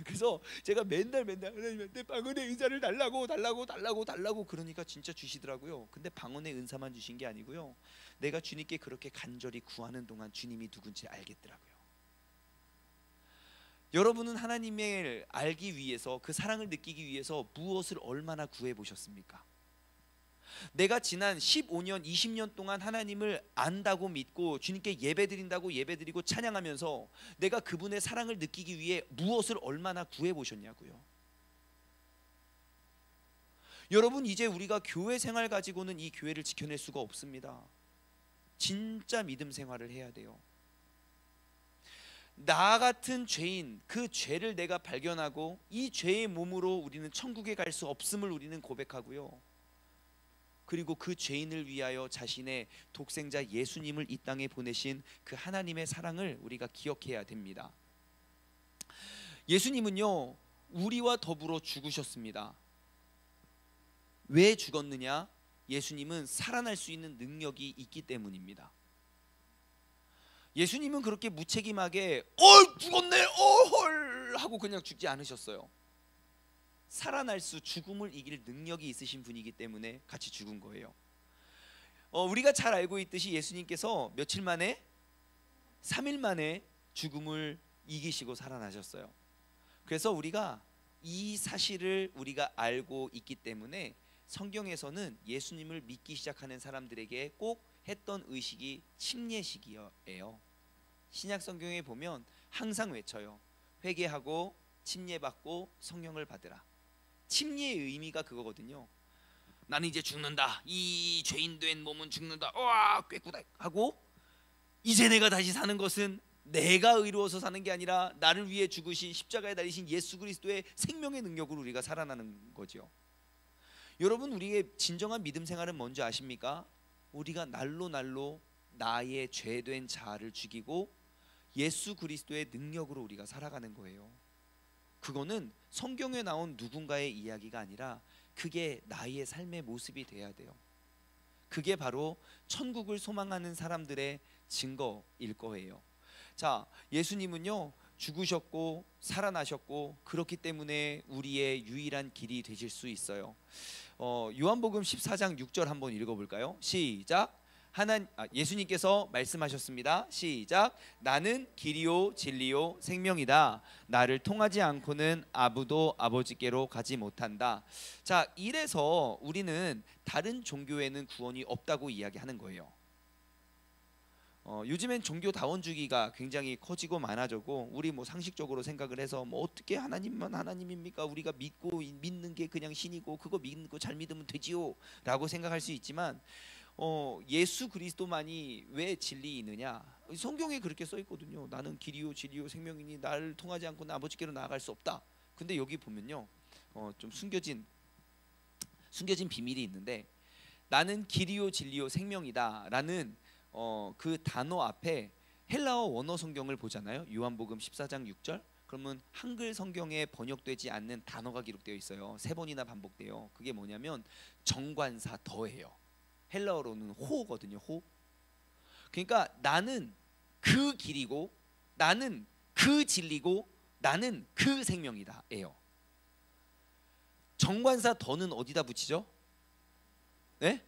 Speaker 1: 그래서 제가 맨날 하나님한테 방언의 은사를 달라고 그러니까 진짜 주시더라고요. 근데 방언의 은사만 주신 게 아니고요, 내가 주님께 그렇게 간절히 구하는 동안 주님이 누군지 알겠더라고요. 여러분은 하나님을 알기 위해서, 그 사랑을 느끼기 위해서 무엇을 얼마나 구해 보셨습니까? 내가 지난 15년, 20년 동안 하나님을 안다고 믿고 주님께 예배드린다고 예배드리고 찬양하면서 내가 그분의 사랑을 느끼기 위해 무엇을 얼마나 구해 보셨냐고요. 여러분, 이제 우리가 교회 생활 가지고는 이 교회를 지켜낼 수가 없습니다. 진짜 믿음 생활을 해야 돼요. 나 같은 죄인, 그 죄를 내가 발견하고 이 죄의 몸으로 우리는 천국에 갈 수 없음을 우리는 고백하고요, 그리고 그 죄인을 위하여 자신의 독생자 예수님을 이 땅에 보내신 그 하나님의 사랑을 우리가 기억해야 됩니다. 예수님은요, 우리와 더불어 죽으셨습니다. 왜 죽었느냐? 예수님은 살아날 수 있는 능력이 있기 때문입니다. 예수님은 그렇게 무책임하게 죽었네 헐 하고 그냥 죽지 않으셨어요. 살아날 수, 죽음을 이길 능력이 있으신 분이기 때문에 같이 죽은 거예요. 우리가 잘 알고 있듯이 예수님께서 며칠 만에, 3일 만에 죽음을 이기시고 살아나셨어요. 그래서 우리가 이 사실을 우리가 알고 있기 때문에 성경에서는 예수님을 믿기 시작하는 사람들에게 꼭 했던 의식이 침례식이에요. 신약 성경에 보면 항상 외쳐요. 회개하고 침례받고 성령을 받으라. 침례의 의미가 그거거든요. 나는 이제 죽는다, 이 죄인 된 몸은 죽는다, 와 꾀꾸다 하고, 이제 내가 다시 사는 것은 내가 의로워서 사는 게 아니라 나를 위해 죽으신 십자가에 달리신 예수 그리스도의 생명의 능력으로 우리가 살아나는 거죠. 여러분, 우리의 진정한 믿음 생활은 뭔지 아십니까? 우리가 날로 나의 죄된 자아를 죽이고 예수 그리스도의 능력으로 우리가 살아가는 거예요. 그거는 성경에 나온 누군가의 이야기가 아니라 그게 나의 삶의 모습이 돼야 돼요. 그게 바로 천국을 소망하는 사람들의 증거일 거예요. 자, 예수님은요, 죽으셨고 살아나셨고 그렇기 때문에 우리의 유일한 길이 되실 수 있어요. 요한복음 14장 6절 한번 읽어볼까요? 시작. 예수님께서 말씀하셨습니다. 시작. 나는 길이요 진리요 생명이다. 나를 통하지 않고는 아무도 아버지께로 가지 못한다. 자, 이래서 우리는 다른 종교에는 구원이 없다고 이야기하는 거예요. 요즘엔 종교다원주의가 굉장히 커지고 많아졌고, 우리 뭐 상식적으로 생각을 해서 뭐 어떻게 하나님만 하나님입니까? 우리가 믿는 게 그냥 신이고 그거 믿고 잘 믿으면 되지요 라고 생각할 수 있지만, 예수 그리스도만이 왜 진리이느냐? 성경에 그렇게 써 있거든요. 나는 길이요 진리요 생명이니 나를 통하지 않고는 아버지께로 나아갈 수 없다. 근데 여기 보면요, 좀 숨겨진 비밀이 있는데, 나는 길이요 진리요 생명이다라는 그 단어 앞에 헬라어 원어 성경을 보잖아요. 요한복음 14장 6절. 그러면 한글 성경에 번역되지 않는 단어가 기록되어 있어요. 3번이나 반복돼요. 그게 뭐냐면 정관사 더예요. 헬라어로는 호거든요. 호. 그러니까 나는 그 길이고, 나는 그 진리고, 나는 그 생명이다예요. 정관사 더는 어디다 붙이죠? 네?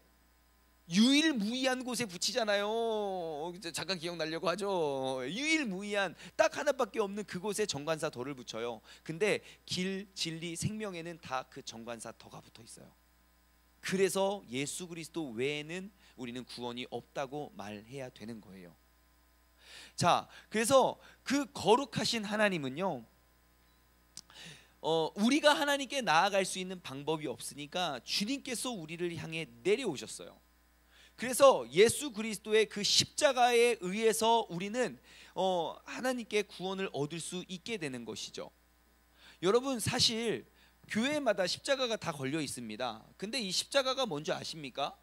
Speaker 1: 유일무이한 곳에 붙이잖아요. 잠깐 기억나려고 하죠. 유일무이한 딱 하나밖에 없는 그곳에 정관사 더를 붙여요. 근데 길, 진리, 생명에는 다 그 정관사 더가 붙어 있어요. 그래서 예수 그리스도 외에는 우리는 구원이 없다고 말해야 되는 거예요. 자, 그래서 그 거룩하신 하나님은요, 우리가 하나님께 나아갈 수 있는 방법이 없으니까 주님께서 우리를 향해 내려오셨어요. 그래서 예수 그리스도의 그 십자가에 의해서 우리는 하나님께 구원을 얻을 수 있게 되는 것이죠. 여러분, 사실 교회마다 십자가가 다 걸려 있습니다. 근데 이 십자가가 뭔지 아십니까?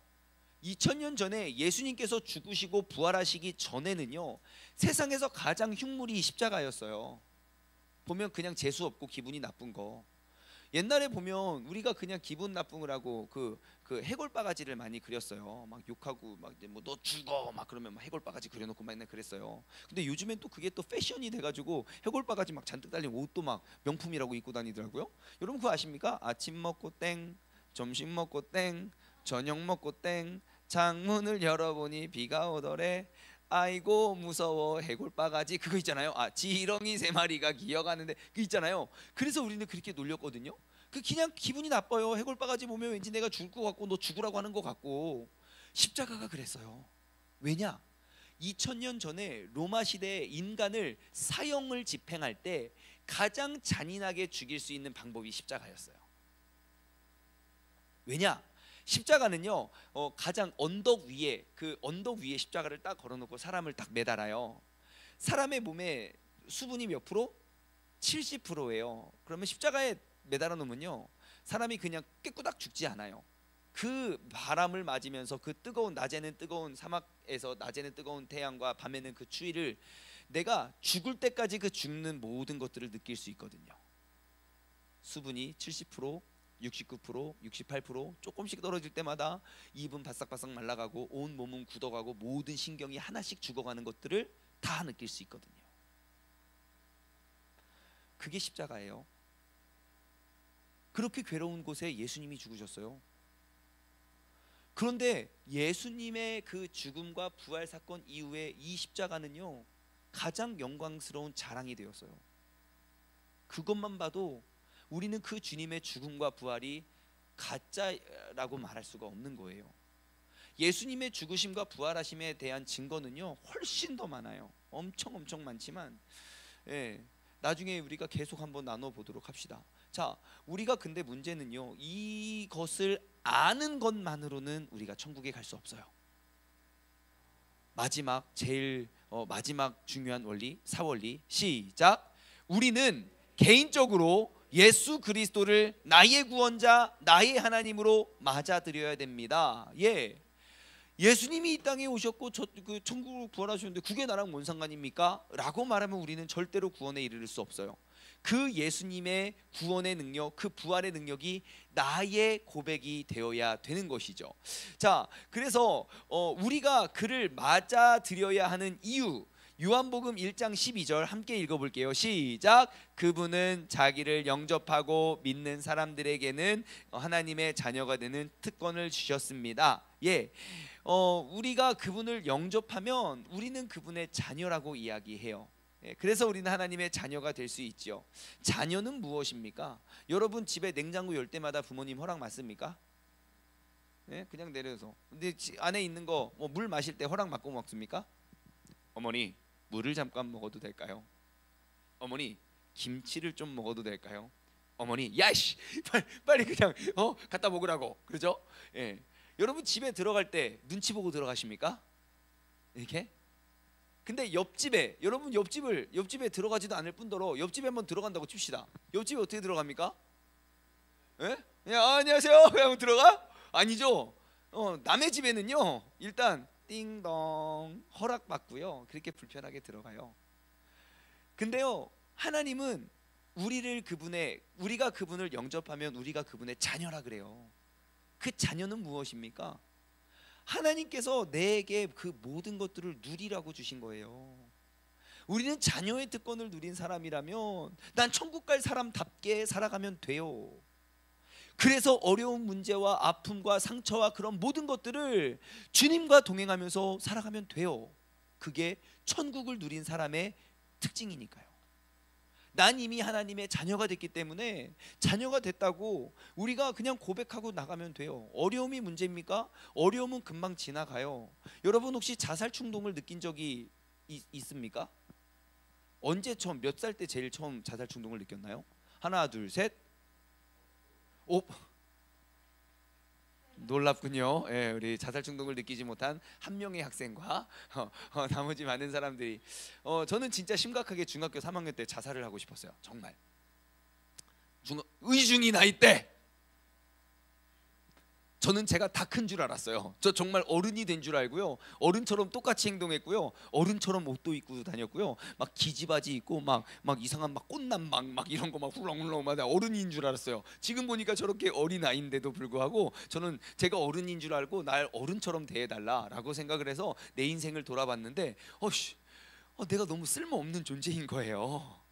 Speaker 1: 2000년 전에 예수님께서 죽으시고 부활하시기 전에는요, 세상에서 가장 흉물이 십자가였어요. 보면 그냥 재수 없고 기분이 나쁜 거. 옛날에 보면 우리가 그냥 기분 나쁜 거라고 그 해골바가지를 많이 그렸어요. 막 욕하고 막 뭐 너 죽어 막 그러면 막 해골바가지 그려놓고 맨날 그랬어요. 근데 요즘엔 또 그게 또 패션이 돼가지고 해골바가지 막 잔뜩 달린 옷도 막 명품이라고 입고 다니더라고요. 여러분 그거 아십니까? 아침 먹고 땡, 점심 먹고 땡, 저녁 먹고 땡, 창문을 열어보니 비가 오더래. 아이고 무서워 해골바가지, 그거 있잖아요. 지렁이 3마리가 기어가는데 그 있잖아요. 그래서 우리는 그렇게 놀렸거든요. 그냥 기분이 나빠요. 해골바가지 보면 왠지 내가 죽을 것 같고 너 죽으라고 하는 것 같고. 십자가가 그랬어요. 왜냐? 2000년 전에 로마 시대에 인간을 사형을 집행할 때 가장 잔인하게 죽일 수 있는 방법이 십자가였어요. 왜냐? 십자가는요, 가장 언덕 위에 십자가를 딱 걸어놓고 사람을 딱 매달아요. 사람의 몸에 수분이 몇 프로? 70%예요. 그러면 십자가에 매달아 놓으면요, 사람이 그냥 깨꾸닥 죽지 않아요. 그 바람을 맞으면서 그 뜨거운, 낮에는 뜨거운 사막에서 낮에는 뜨거운 태양과 밤에는 그 추위를 내가 죽을 때까지 그 죽는 모든 것들을 느낄 수 있거든요. 수분이 70%, 69%, 68% 조금씩 떨어질 때마다 입은 바싹바싹 말라가고 온 몸은 굳어가고 모든 신경이 하나씩 죽어가는 것들을 다 느낄 수 있거든요. 그게 십자가예요. 그렇게 괴로운 곳에 예수님이 죽으셨어요. 그런데 예수님의 그 죽음과 부활 사건 이후에 이 십자가는요, 가장 영광스러운 자랑이 되었어요. 그것만 봐도 우리는 그 주님의 죽음과 부활이 가짜라고 말할 수가 없는 거예요. 예수님의 죽으심과 부활하심에 대한 증거는요, 훨씬 더 많아요. 엄청 많지만, 나중에 우리가 계속 한번 나눠보도록 합시다. 자, 우리가 근데 문제는요, 이것을 아는 것만으로는 우리가 천국에 갈 수 없어요. 제일 마지막 중요한 원리, 사원리, 시작. 우리는 개인적으로 예수 그리스도를 나의 구원자, 나의 하나님으로 맞아들여야 됩니다. 예수님이 이 땅에 오셨고 그 천국으로 부활하셨는데 그게 나랑 뭔 상관입니까? 라고 말하면 우리는 절대로 구원에 이르를 수 없어요. 그 예수님의 구원의 능력, 그 부활의 능력이 나의 고백이 되어야 되는 것이죠. 자, 그래서 우리가 그를 맞아들여야 하는 이유, 요한복음 1장 12절 함께 읽어볼게요. 시작. 그분은 자기를 영접하고 믿는 사람들에게는 하나님의 자녀가 되는 특권을 주셨습니다. 우리가 그분을 영접하면 우리는 그분의 자녀라고 이야기해요. 그래서 우리는 하나님의 자녀가 될 수 있죠. 자녀는 무엇입니까? 여러분 집에 냉장고 열 때마다 부모님 허락 받습니까? 그냥 내려서. 근데 안에 있는 거 물 마실 때 허락 받고 먹습니까? 어머니, 물을 잠깐 먹어도 될까요? 어머니, 김치를 좀 먹어도 될까요? 어머니, 야씨, 빨리 그냥 갖다 먹으라고. 그러죠? 여러분 집에 들어갈 때 눈치 보고 들어가십니까? 이렇게? 근데 옆집에 여러분 옆집에 들어가지도 않을 뿐더러 옆집에 한번 들어간다고 칩시다. 옆집에 어떻게 들어갑니까? 예? 그냥 안녕하세요 그냥 들어가? 아니죠. 남의 집에는요 일단 띵동 허락받고요 그렇게 불편하게 들어가요. 근데요 하나님은 우리가 그분을 영접하면 우리가 그분의 자녀라 그래요. 그 자녀는 무엇입니까? 하나님께서 내게 그 모든 것들을 누리라고 주신 거예요. 우리는 자녀의 특권을 누린 사람이라면 난 천국 갈 사람답게 살아가면 돼요. 그래서 어려운 문제와 아픔과 상처와 그런 모든 것들을 주님과 동행하면서 살아가면 돼요. 그게 천국을 누린 사람의 특징이니까요. 난 이미 하나님의 자녀가 됐기 때문에 자녀가 됐다고 우리가 그냥 고백하고 나가면 돼요. 어려움이 문제입니까? 어려움은 금방 지나가요. 여러분 혹시 자살 충동을 느낀 적이 있습니까? 언제 처음 몇 살 때 제일 처음 자살 충동을 느꼈나요? 하나 둘 셋. 오, 놀랍군요. 예, 우리 자살 충동을 느끼지 못한 한 명의 학생과 나머지 많은 사람들이 저는 진짜 심각하게 중학교 3학년 때 자살을 하고 싶었어요. 정말 의중이 나이 때 저는 제가 다 큰 줄 알았어요. 저 정말 어른이 된 줄 알고요. 어른처럼 똑같이 행동했고요. 어른처럼 옷도 입고 다녔고요. 막 기지바지 입고 막 이상한 막 꽃남방 막 이런 거 막 훌렁훌렁 막 어른인 줄 알았어요. 지금 보니까 저렇게 어린 아이인데도 불구하고 저는 제가 어른인 줄 알고 날 어른처럼 대해달라라고 생각을 해서 내 인생을 돌아봤는데 내가 너무 쓸모없는 존재인 거예요.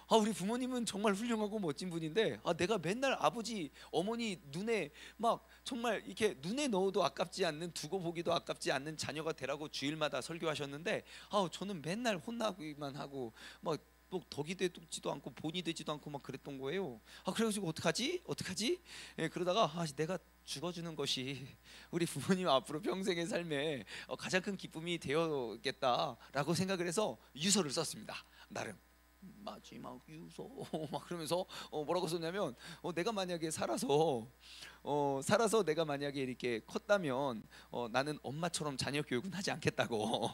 Speaker 1: 우리 부모님은 정말 훌륭하고 멋진 분인데 내가 맨날 아버지 어머니 눈에 막 정말 이렇게 눈에 넣어도 아깝지 않는 두고 보기도 아깝지 않는 자녀가 되라고 주일마다 설교하셨는데 저는 맨날 혼나기만 하고 막 덕이 되지도 않고 본이 되지도 않고 막 그랬던 거예요. 그래가지고 어떡하지? 예, 그러다가 내가 죽어주는 것이 우리 부모님 앞으로 평생의 삶에 가장 큰 기쁨이 되었겠다라고 생각을 해서 유서를 썼습니다. 나름 마지막 유서 막 그러면서 뭐라고 썼냐면 내가 만약에 살아서 내가 만약에 이렇게 컸다면 나는 엄마처럼 자녀 교육은 하지 않겠다고.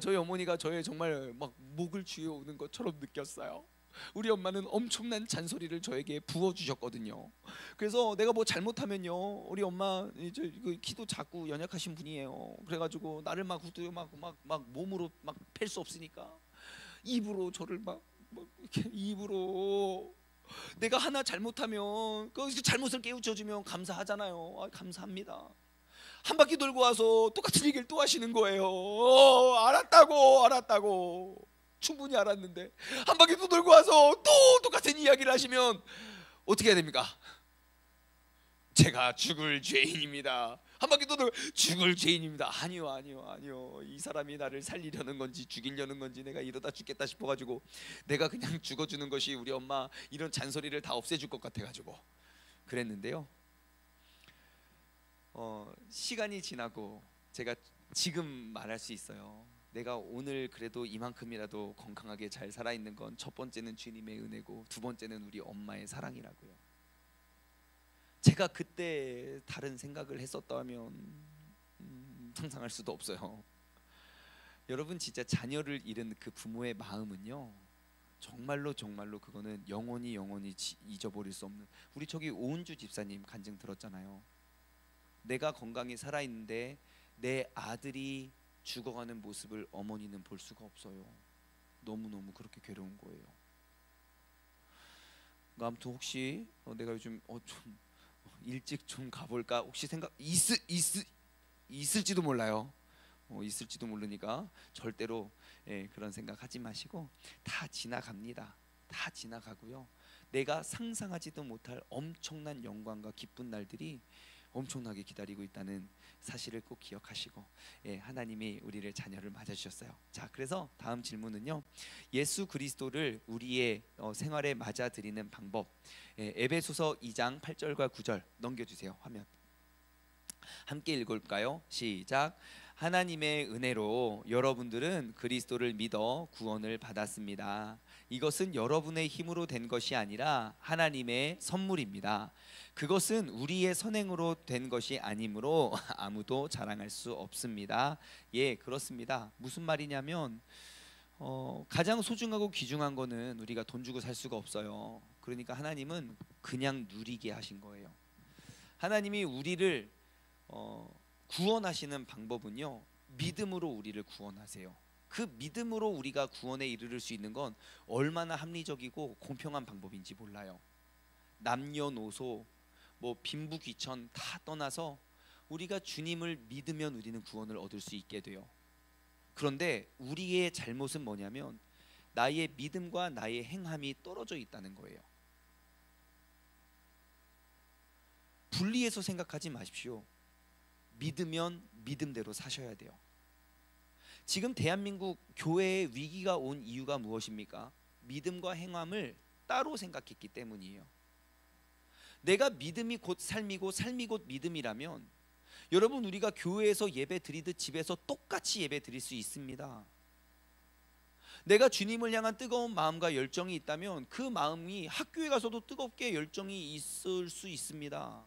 Speaker 1: 저희 어머니가 저의 정말 막 목을 쥐어 오는 것처럼 느꼈어요. 우리 엄마는 엄청난 잔소리를 저에게 부어주셨거든요. 그래서 내가 뭐 잘못하면요 우리 엄마 이제 키도 작고 연약하신 분이에요. 그래가지고 나를 막 후두요 막 몸으로 막 팰 수 없으니까 입으로 저를 막 이렇게 입으로 내가 하나 잘못하면 그 잘못을 깨우쳐주면 감사하잖아요. 감사합니다. 한 바퀴 돌고 와서 똑같은 얘기를 또 하시는 거예요. 알았다고 충분히 알았는데 한 바퀴 또 돌고 와서 또 똑같은 이야기를 하시면 어떻게 해야 됩니까? 제가 죽을 죄인입니다. 한 바퀴 또 돌고 죽을 죄인입니다. 아니요. 이 사람이 나를 살리려는 건지 죽이려는 건지 내가 이러다 죽겠다 싶어가지고 내가 그냥 죽어주는 것이 우리 엄마 이런 잔소리를 다 없애줄 것 같아가지고 그랬는데요. 시간이 지나고 제가 지금 말할 수 있어요. 내가 오늘 그래도 이만큼이라도 건강하게 잘 살아있는 건 첫 번째는 주님의 은혜고 두 번째는 우리 엄마의 사랑이라고요. 제가 그때 다른 생각을 했었다면 상상할 수도 없어요. 여러분 진짜 자녀를 잃은 그 부모의 마음은요 정말로 그거는 영원히 잊어버릴 수 없는. 우리 저기 오은주 집사님 간증 들었잖아요. 내가 건강히 살아있는데 내 아들이 죽어가는 모습을 어머니는 볼 수가 없어요. 너무너무 그렇게 괴로운 거예요. 아무튼 혹시 내가 요즘 좀 일찍 좀 가볼까 혹시 생각 있을지도 몰라요. 있을지도 모르니까 절대로 그런 생각하지 마시고 다 지나갑니다. 다 지나가고요. 내가 상상하지도 못할 엄청난 영광과 기쁜 날들이 엄청나게 기다리고 있다는 사실을 꼭 기억하시고 하나님이 우리를 자녀를 맞아주셨어요. 자, 그래서 다음 질문은요. 예수 그리스도를 우리의 생활에 맞아들이는 방법. 에베소서 2장 8절과 9절 넘겨주세요. 화면 함께 읽을까요? 시작. 하나님의 은혜로 여러분들은 그리스도를 믿어 구원을 받았습니다. 이것은 여러분의 힘으로 된 것이 아니라 하나님의 선물입니다. 그것은 우리의 선행으로 된 것이 아니므로 아무도 자랑할 수 없습니다. 예, 그렇습니다. 무슨 말이냐면 가장 소중하고 귀중한 거는 우리가 돈 주고 살 수가 없어요. 그러니까 하나님은 그냥 누리게 하신 거예요. 하나님이 우리를 구원하시는 방법은요, 믿음으로 우리를 구원하세요. 그 믿음으로 우리가 구원에 이르를 수 있는 건 얼마나 합리적이고 공평한 방법인지 몰라요. 남녀노소 뭐 빈부귀천 다 떠나서 우리가 주님을 믿으면 우리는 구원을 얻을 수 있게 돼요. 그런데 우리의 잘못은 뭐냐면 나의 믿음과 나의 행함이 떨어져 있다는 거예요. 분리해서 생각하지 마십시오. 믿으면 믿음대로 사셔야 돼요. 지금 대한민국 교회에 위기가 온 이유가 무엇입니까? 믿음과 행함을 따로 생각했기 때문이에요. 내가 믿음이 곧 삶이고 삶이 곧 믿음이라면 여러분, 우리가 교회에서 예배 드리듯 집에서 똑같이 예배 드릴 수 있습니다. 내가 주님을 향한 뜨거운 마음과 열정이 있다면 그 마음이 학교에 가서도 뜨겁게 열정이 있을 수 있습니다.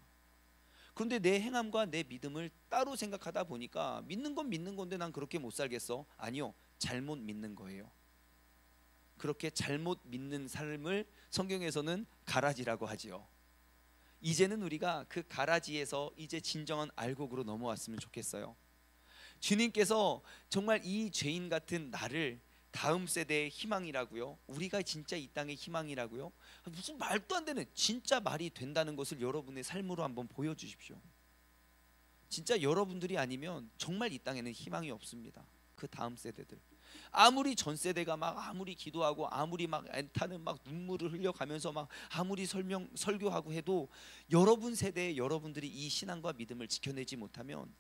Speaker 1: 그런데 내 행함과 내 믿음을 따로 생각하다 보니까 믿는 건 믿는 건데 난 그렇게 못 살겠어. 아니요, 잘못 믿는 거예요. 그렇게 잘못 믿는 삶을 성경에서는 가라지라고 하지요. 이제는 우리가 그 가라지에서 이제 진정한 알곡으로 넘어왔으면 좋겠어요. 주님께서 정말 이 죄인 같은 나를 다음 세대의 희망이라고요, 우리가 진짜 이 땅의 희망이라고요, 무슨 말도 안 되는, 진짜 말이 된다는 것을 여러분의 삶으로 한번 보여주십시오. 진짜 여러분들이 아니면 정말 이 땅에는 희망이 없습니다. 그 다음 세대들, 아무리 전 세대가 막 아무리 기도하고 아무리 막 애타는 막 눈물을 흘려가면서 막 아무리 설교하고 해도 여러분 세대의 여러분들이 이 신앙과 믿음을 지켜내지 못하면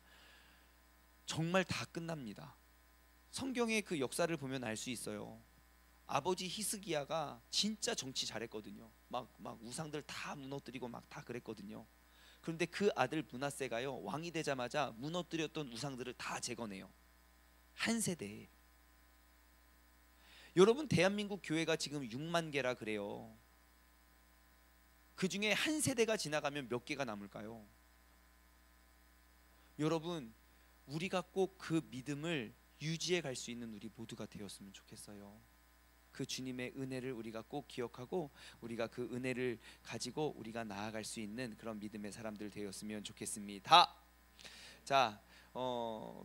Speaker 1: 정말 다 끝납니다. 성경의 그 역사를 보면 알 수 있어요. 아버지 히스기야가 진짜 정치 잘했거든요. 막 우상들 다 무너뜨리고 막 다 그랬거든요. 그런데 그 아들 므낫세가요, 왕이 되자마자 무너뜨렸던 우상들을 다 재건해요. 한 세대에. 여러분, 대한민국 교회가 지금 6만 개라 그래요. 그 중에 한 세대가 지나가면 몇 개가 남을까요? 여러분, 우리가 꼭 그 믿음을 유지해 갈 수 있는 우리 모두가 되었으면 좋겠어요. 그 주님의 은혜를 우리가 꼭 기억하고 우리가 그 은혜를 가지고 우리가 나아갈 수 있는 그런 믿음의 사람들 되었으면 좋겠습니다. 자,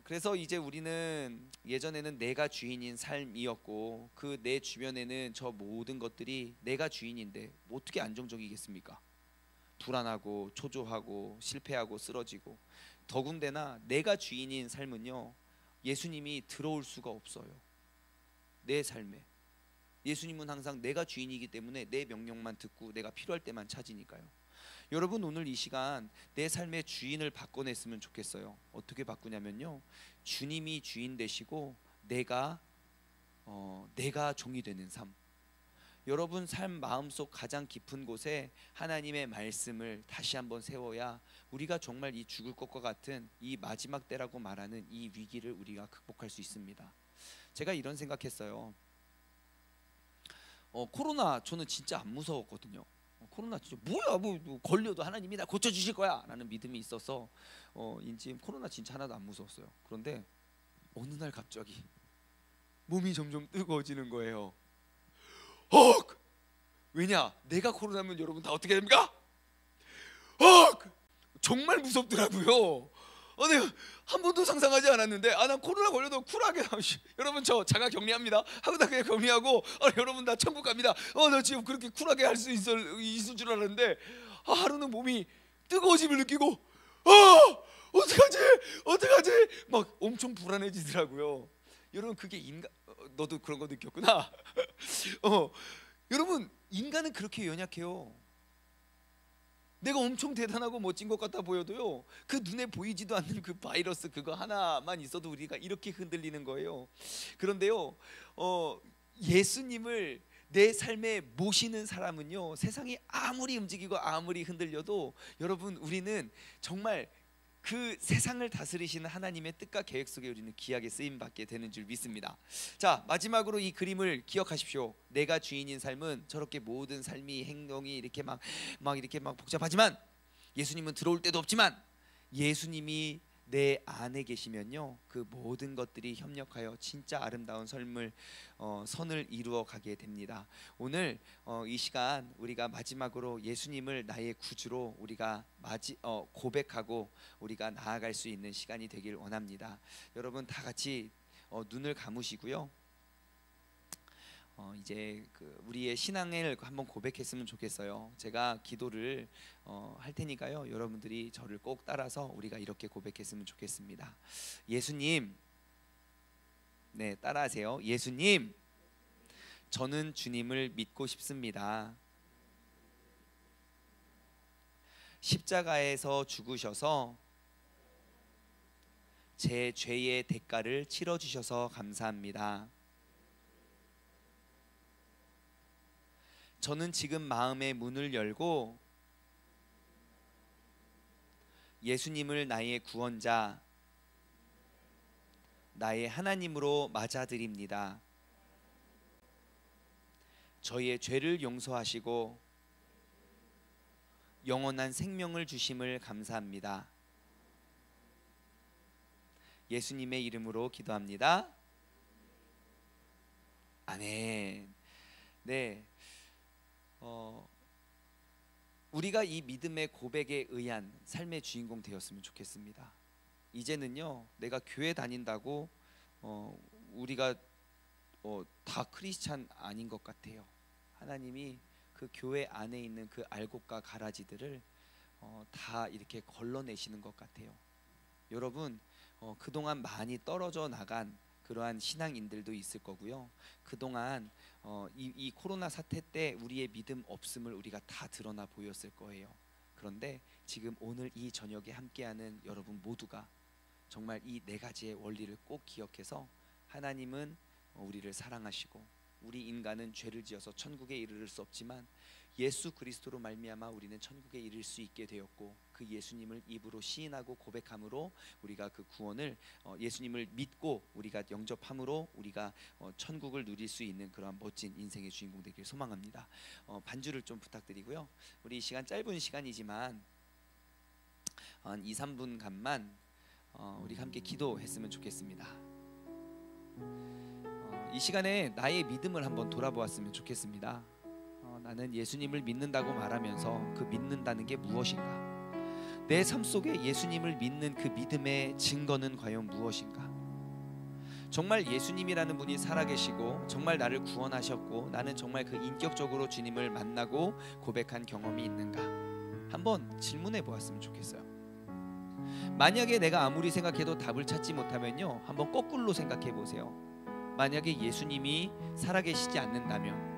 Speaker 1: 그래서 이제 우리는 예전에는 내가 주인인 삶이었고 그 내 주변에는 저 모든 것들이 내가 주인인데 어떻게 안정적이겠습니까? 불안하고 초조하고 실패하고 쓰러지고, 더군다나 내가 주인인 삶은요, 예수님이 들어올 수가 없어요. 내 삶에 예수님은 항상 내가 주인이기 때문에 내 명령만 듣고 내가 필요할 때만 찾으니까요. 여러분, 오늘 이 시간 내 삶의 주인을 바꿔냈으면 좋겠어요. 어떻게 바꾸냐면요, 주님이 주인 되시고 내가 종이 되는 삶. 여러분 삶 마음속 가장 깊은 곳에 하나님의 말씀을 다시 한번 세워야 우리가 정말 이 죽을 것과 같은 이 마지막 때라고 말하는 이 위기를 우리가 극복할 수 있습니다. 제가 이런 생각했어요. 코로나 저는 진짜 안 무서웠거든요. 코로나 진짜 뭐야, 뭐 걸려도 하나님이 나 고쳐주실 거야 라는 믿음이 있어서 인지 코로나 진짜 하나도 안 무서웠어요. 그런데 어느 날 갑자기 몸이 점점 뜨거워지는 거예요. 왜냐? 내가 코로나면 여러분 다 어떻게 됩니까? 정말 무섭더라고요. 내가 한 번도 상상하지 않았는데 난 코로나 걸려도 쿨하게 여러분 저 자가 격리합니다 하고 다 그냥 격리하고 여러분 나 천국 갑니다. 나 지금 그렇게 쿨하게 할 수 있을 줄 알았는데 하루는 몸이 뜨거워짐을 느끼고 어떡하지 막 엄청 불안해지더라고요. 여러분, 그게 너도 그런 거 느꼈구나. 여러분, 인간은 그렇게 연약해요. 내가 엄청 대단하고 멋진 것 같아 보여도요, 그 눈에 보이지도 않는 그 바이러스 그거 하나만 있어도 우리가 이렇게 흔들리는 거예요. 그런데요, 예수님을 내 삶에 모시는 사람은요, 세상이 아무리 움직이고 아무리 흔들려도 여러분, 우리는 정말 그 세상을 다스리시는 하나님의 뜻과 계획 속에 우리는 귀하게 쓰임 받게 되는 줄 믿습니다. 자, 마지막으로 이 그림을 기억하십시오. 내가 주인인 삶은 저렇게 모든 삶이 행동이 이렇게 막 복잡하지만, 예수님은 들어올 데도 없지만, 예수님이 내 안에 계시면요, 그 모든 것들이 협력하여 진짜 아름다운 삶을 선을 이루어 가게 됩니다. 오늘 이 시간 우리가 마지막으로 예수님을 나의 구주로 우리가 고백하고 우리가 나아갈 수 있는 시간이 되길 원합니다. 여러분 다 같이 눈을 감으시고요. 이제 우리의 신앙을 한번 고백했으면 좋겠어요. 제가 기도를 할 테니까요, 여러분들이 저를 꼭 따라서 우리가 이렇게 고백했으면 좋겠습니다. 예수님, 네, 따라하세요. 예수님, 저는 주님을 믿고 싶습니다. 십자가에서 죽으셔서 제 죄의 대가를 치러주셔서 감사합니다. 저는 지금 마음의 문을 열고 예수님을 나의 구원자, 나의 하나님으로 맞아들입니다. 저의 죄를 용서하시고 영원한 생명을 주심을 감사합니다. 예수님의 이름으로 기도합니다. 아멘. 네. 우리가 이 믿음의 고백에 의한 삶의 주인공 되었으면 좋겠습니다. 이제는요, 내가 교회 다닌다고 우리가 다 크리스찬 아닌 것 같아요. 하나님이 그 교회 안에 있는 그 알곡과 가라지들을 다 이렇게 걸러내시는 것 같아요. 여러분, 그동안 많이 떨어져 나간 그러한 신앙인들도 있을 거고요. 그동안 이 코로나 사태 때 우리의 믿음 없음을 우리가 다 드러나 보였을 거예요. 그런데 지금 오늘 이 저녁에 함께하는 여러분 모두가 정말 이 네 가지의 원리를 꼭 기억해서, 하나님은 우리를 사랑하시고 우리 인간은 죄를 지어서 천국에 이르를 수 없지만 예수 그리스도로 말미암아 우리는 천국에 이를 수 있게 되었고, 그 예수님을 입으로 시인하고 고백함으로 우리가 그 구원을 예수님을 믿고 우리가 영접함으로 우리가 천국을 누릴 수 있는 그러한 멋진 인생의 주인공 되길 소망합니다. 반주를 좀 부탁드리고요. 우리 이 시간 짧은 시간이지만 한 2-3분간만 우리가 함께 기도했으면 좋겠습니다. 이 시간에 나의 믿음을 한번 돌아보았으면 좋겠습니다. 나는 예수님을 믿는다고 말하면서 그 믿는다는 게 무엇인가? 내 삶 속에 예수님을 믿는 그 믿음의 증거는 과연 무엇인가? 정말 예수님이라는 분이 살아계시고 정말 나를 구원하셨고 나는 정말 그 인격적으로 주님을 만나고 고백한 경험이 있는가? 한번 질문해 보았으면 좋겠어요. 만약에 내가 아무리 생각해도 답을 찾지 못하면요, 한번 거꾸로 생각해 보세요. 만약에 예수님이 살아계시지 않는다면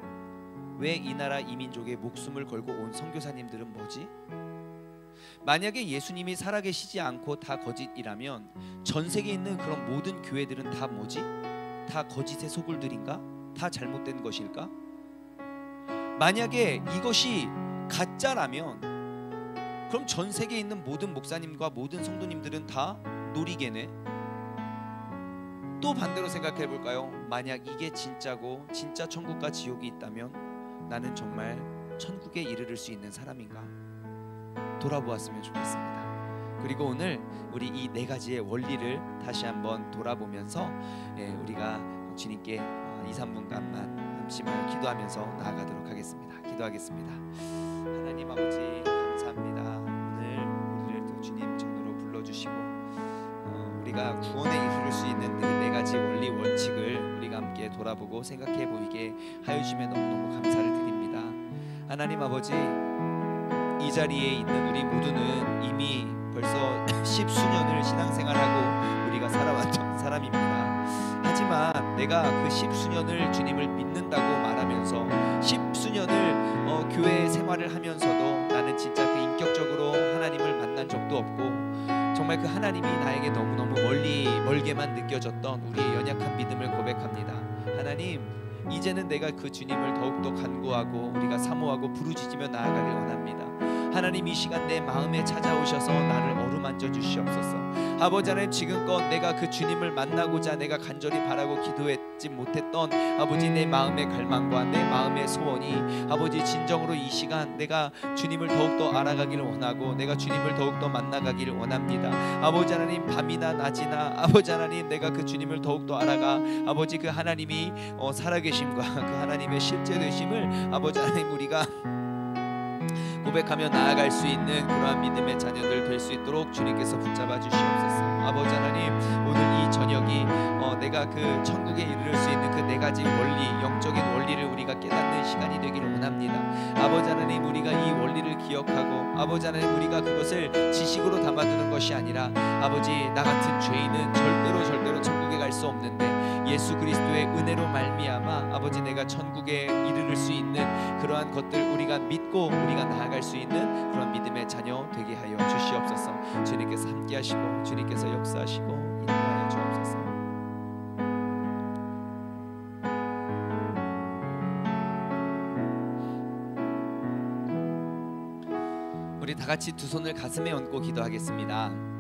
Speaker 1: 왜 이 나라 이 민족의 목숨을 걸고 온 선교사님들은 뭐지? 만약에 예수님이 살아계시지 않고 다 거짓이라면 전 세계에 있는 그런 모든 교회들은 다 뭐지? 다 거짓의 소굴들인가? 다 잘못된 것일까? 만약에 이것이 가짜라면 그럼 전 세계에 있는 모든 목사님과 모든 성도님들은 다 놀이개네? 또 반대로 생각해 볼까요? 만약 이게 진짜고 진짜 천국과 지옥이 있다면 나는 정말 천국에 이르를 수 있는 사람인가? 돌아보았으면 좋겠습니다. 그리고 오늘 우리 이 네 가지의 원리를 다시 한번 돌아보면서 우리가 주님께 2-3분간만 함심하여 기도하면서 나아가도록 하겠습니다. 기도하겠습니다. 하나님 아버지 감사합니다. 오늘 우리를 또 주님 전으로 불러주시고 우리가 구원에 이르를 수 있는 그 네 가지 원리 원칙을 우리가 함께 돌아보고 생각해 보이게 하여 주시면 너무너무 감사를 드립니다. 하나님 아버지, 이 자리에 있는 우리 모두는 이미 벌써 10수년을 신앙생활하고 우리가 살아왔던 사람입니다. 하지만 내가 그 10수년을 주님을 믿는다고 말하면서 10수년을 교회 생활을 하면서도 나는 진짜 그 인격적으로 하나님을 만난 적도 없고 정말 그 하나님이 나에게 너무너무 멀게만 느껴졌던 우리의 연약한 믿음을 고백합니다. 하나님, 이제는 내가 그 주님을 더욱더 간구하고 우리가 사모하고 부르짖으며 나아가길 원합니다. 하나님 이 시간 내 마음에 찾아오셔서 나를 어루만져 주시옵소서. 아버지 하나님, 지금껏 내가 그 주님을 만나고자 내가 간절히 바라고 기도했지 못했던 아버지 내 마음의 갈망과 내 마음의 소원이 아버지 진정으로 이 시간 내가 주님을 더욱더 알아가기를 원하고 내가 주님을 더욱더 만나가기를 원합니다. 아버지 하나님, 밤이나 낮이나 아버지 하나님, 내가 그 주님을 더욱더 알아가 아버지 그 하나님이 살아계심과 그 하나님의 실제 되심을 아버지 하나님 우리가 고백하며 나아갈 수 있는 그러한 믿음의 자녀들 될 수 있도록 주님께서 붙잡아 주시옵소서. 아버지 하나님, 오늘 이 저녁이 내가 그 천국에 이르를 수 있는 그 네 가지 원리, 영적인 원리를 우리가 깨닫는 시간이 되기를 원합니다. 아버지 하나님, 우리가 이 원리를 기억하고 아버지 하나님, 우리가 그것을 지식으로 담아두는 것이 아니라 아버지, 나 같은 죄인은 절대로 천국에 갈 수 없는데 예수 그리스도의 은혜로 말미암아 아버지 내가 천국에 이르를 수 있는 그러한 것들 우리가 믿고 우리가 나아갈 수 있는 그런 믿음의 자녀 되게 하여 주시옵소서. 주님께서 함께하시고 주님께서 역사하시고 인도하여 주옵소서. 우리 다 같이 두 손을 가슴에 얹고 기도하겠습니다.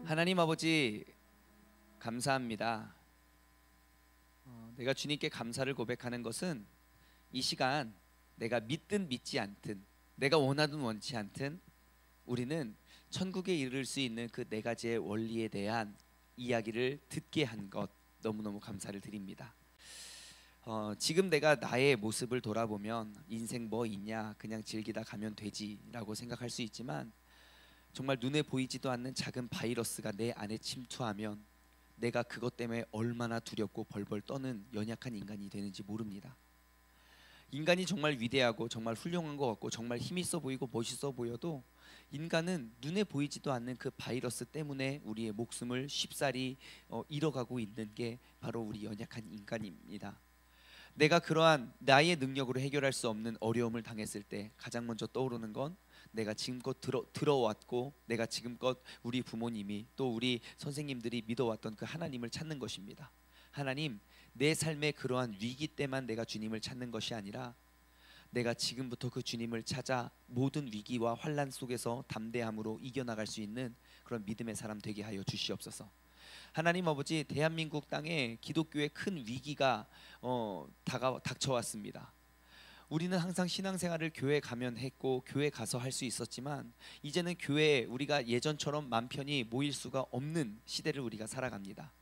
Speaker 1: 하나님 아버지, 감사합니다. 내가 주님께 감사를 고백하는 것은 이 시간 내가 믿든 믿지 않든 내가 원하든 원치 않든 우리는 천국에 이를 수 있는 그 네 가지의 원리에 대한 이야기를 듣게 한 것 너무너무 감사를 드립니다. 지금 내가 나의 모습을 돌아보면 인생 뭐 있냐, 그냥 즐기다 가면 되지라고 생각할 수 있지만 정말 눈에 보이지도 않는 작은 바이러스가 내 안에 침투하면 내가 그것 때문에 얼마나 두렵고 벌벌 떠는 연약한 인간이 되는지 모릅니다. 인간이 정말 위대하고 정말 훌륭한 것 같고 정말 힘있어 보이고 멋있어 보여도 인간은 눈에 보이지도 않는 그 바이러스 때문에 우리의 목숨을 쉽사리 잃어가고 있는 게 바로 우리 연약한 인간입니다. 내가 그러한 나의 능력으로 해결할 수 없는 어려움을 당했을 때 가장 먼저 떠오르는 건 내가 지금껏 들어왔고 내가 지금껏 우리 부모님이 또 우리 선생님들이 믿어왔던 그 하나님을 찾는 것입니다. 하나님, 내 삶의 그러한 위기 때만 내가 주님을 찾는 것이 아니라 내가 지금부터 그 주님을 찾아 모든 위기와 환난 속에서 담대함으로 이겨나갈 수 있는 그런 믿음의 사람 되게 하여 주시옵소서. 하나님 아버지, 대한민국 땅에 기독교의 큰 위기가 닥쳐왔습니다. 우리는 항상 신앙생활을 교회 가면 했고 교회 가서 할 수 있었지만 이제는 교회에 우리가 예전처럼 맘 편히 모일 수가 없는 시대를 우리가 살아갑니다.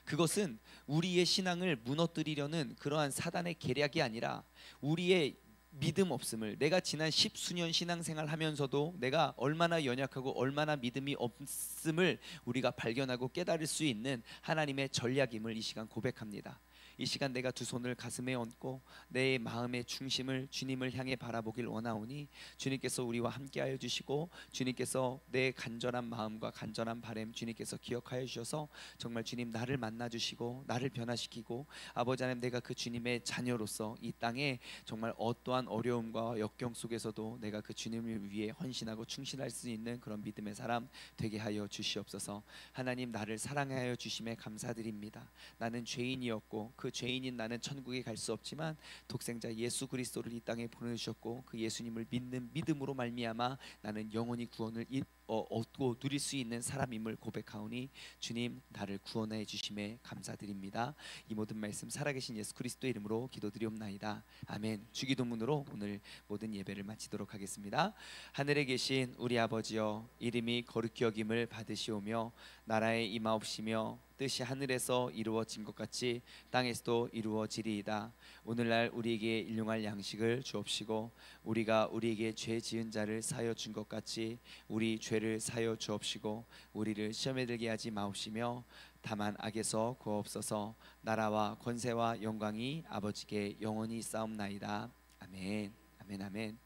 Speaker 1: 그것은 우리의 신앙을 무너뜨리려는 그러한 사단의 계략이 아니라 우리의 믿음 없음을, 내가 지난 10수년 신앙생활 하면서도 내가 얼마나 연약하고 얼마나 믿음이 없음을 우리가 발견하고 깨달을 수 있는 하나님의 전략임을 이 시간 고백합니다. 이 시간 내가 두 손을 가슴에 얹고 내 마음의 중심을 주님을 향해 바라보길 원하오니 주님께서 우리와 함께하여 주시고 주님께서 내 간절한 마음과 간절한 바람 주님께서 기억하여 주셔서 정말 주님 나를 만나 주시고 나를 변화시키고 아버지 하나님, 내가 그 주님의 자녀로서 이 땅에 정말 어떠한 어려움과 역경 속에서도 내가 그 주님을 위해 헌신하고 충실할 수 있는 그런 믿음의 사람 되게 하여 주시옵소서. 하나님, 나를 사랑하여 주심에 감사드립니다. 나는 죄인이었고 그 죄인인 나는 천국에 갈 수 없지만 독생자 예수 그리스도를 이 땅에 보내주셨고 그 예수님을 믿는 믿음으로 말미암아 나는 영원히 구원을 얻고 누릴 수 있는 사람임을 고백하오니 주님, 나를 구원해 주심에 감사드립니다. 이 모든 말씀 살아계신 예수 그리스도의 이름으로 기도드리옵나이다. 아멘. 주기도문으로 오늘 모든 예배를 마치도록 하겠습니다. 하늘에 계신 우리 아버지여, 이름이 거룩히 여김을 받으시오며 나라에 임하옵시며 뜻이 하늘에서 이루어진 것 같이 땅에서도 이루어지리이다. 오늘날 우리에게 일용할 양식을 주옵시고 우리가 우리에게 죄 지은 자를 사하여 준 것 같이 우리 죄를 사하여 주옵시고 우리를 시험에 들게 하지 마옵시며 다만 악에서 구하옵소서. 나라와 권세와 영광이 아버지께 영원히 있사옵나이다. 아멘. 아멘. 아멘.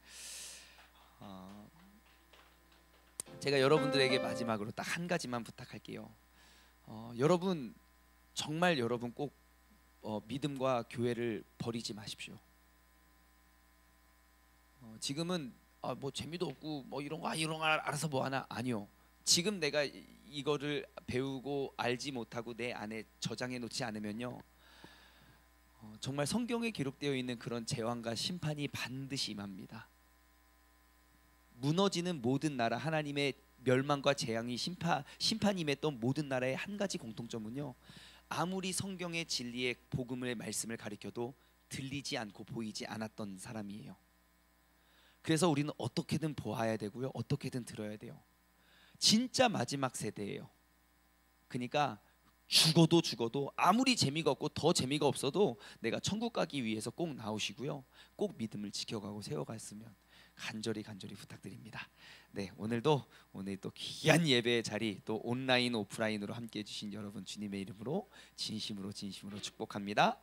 Speaker 1: 제가 여러분들에게 마지막으로 딱 한 가지만 부탁할게요. 여러분, 정말 여러분 꼭 믿음과 교회를 버리지 마십시오. 지금은 뭐 재미도 없고 뭐 이런 거 알아서 뭐 하나, 아니요. 지금 내가 이거를 배우고 알지 못하고 내 안에 저장해 놓지 않으면요, 정말 성경에 기록되어 있는 그런 재앙과 심판이 반드시 임합니다. 무너지는 모든 나라, 하나님의 멸망과 재앙이 심판이 임했던 모든 나라의 한 가지 공통점은요, 아무리 성경의 진리의 복음의 말씀을 가리켜도 들리지 않고 보이지 않았던 사람이에요. 그래서 우리는 어떻게든 보아야 되고요, 어떻게든 들어야 돼요. 진짜 마지막 세대예요. 그러니까 죽어도 아무리 재미가 없고 더 재미가 없어도 내가 천국 가기 위해서 꼭 나오시고요, 꼭 믿음을 지켜가고 세워갔으면 간절히 부탁드립니다. 네, 오늘 또 귀한 예배의 자리, 또 온라인 오프라인으로 함께 해주신 여러분, 주님의 이름으로 진심으로 축복합니다.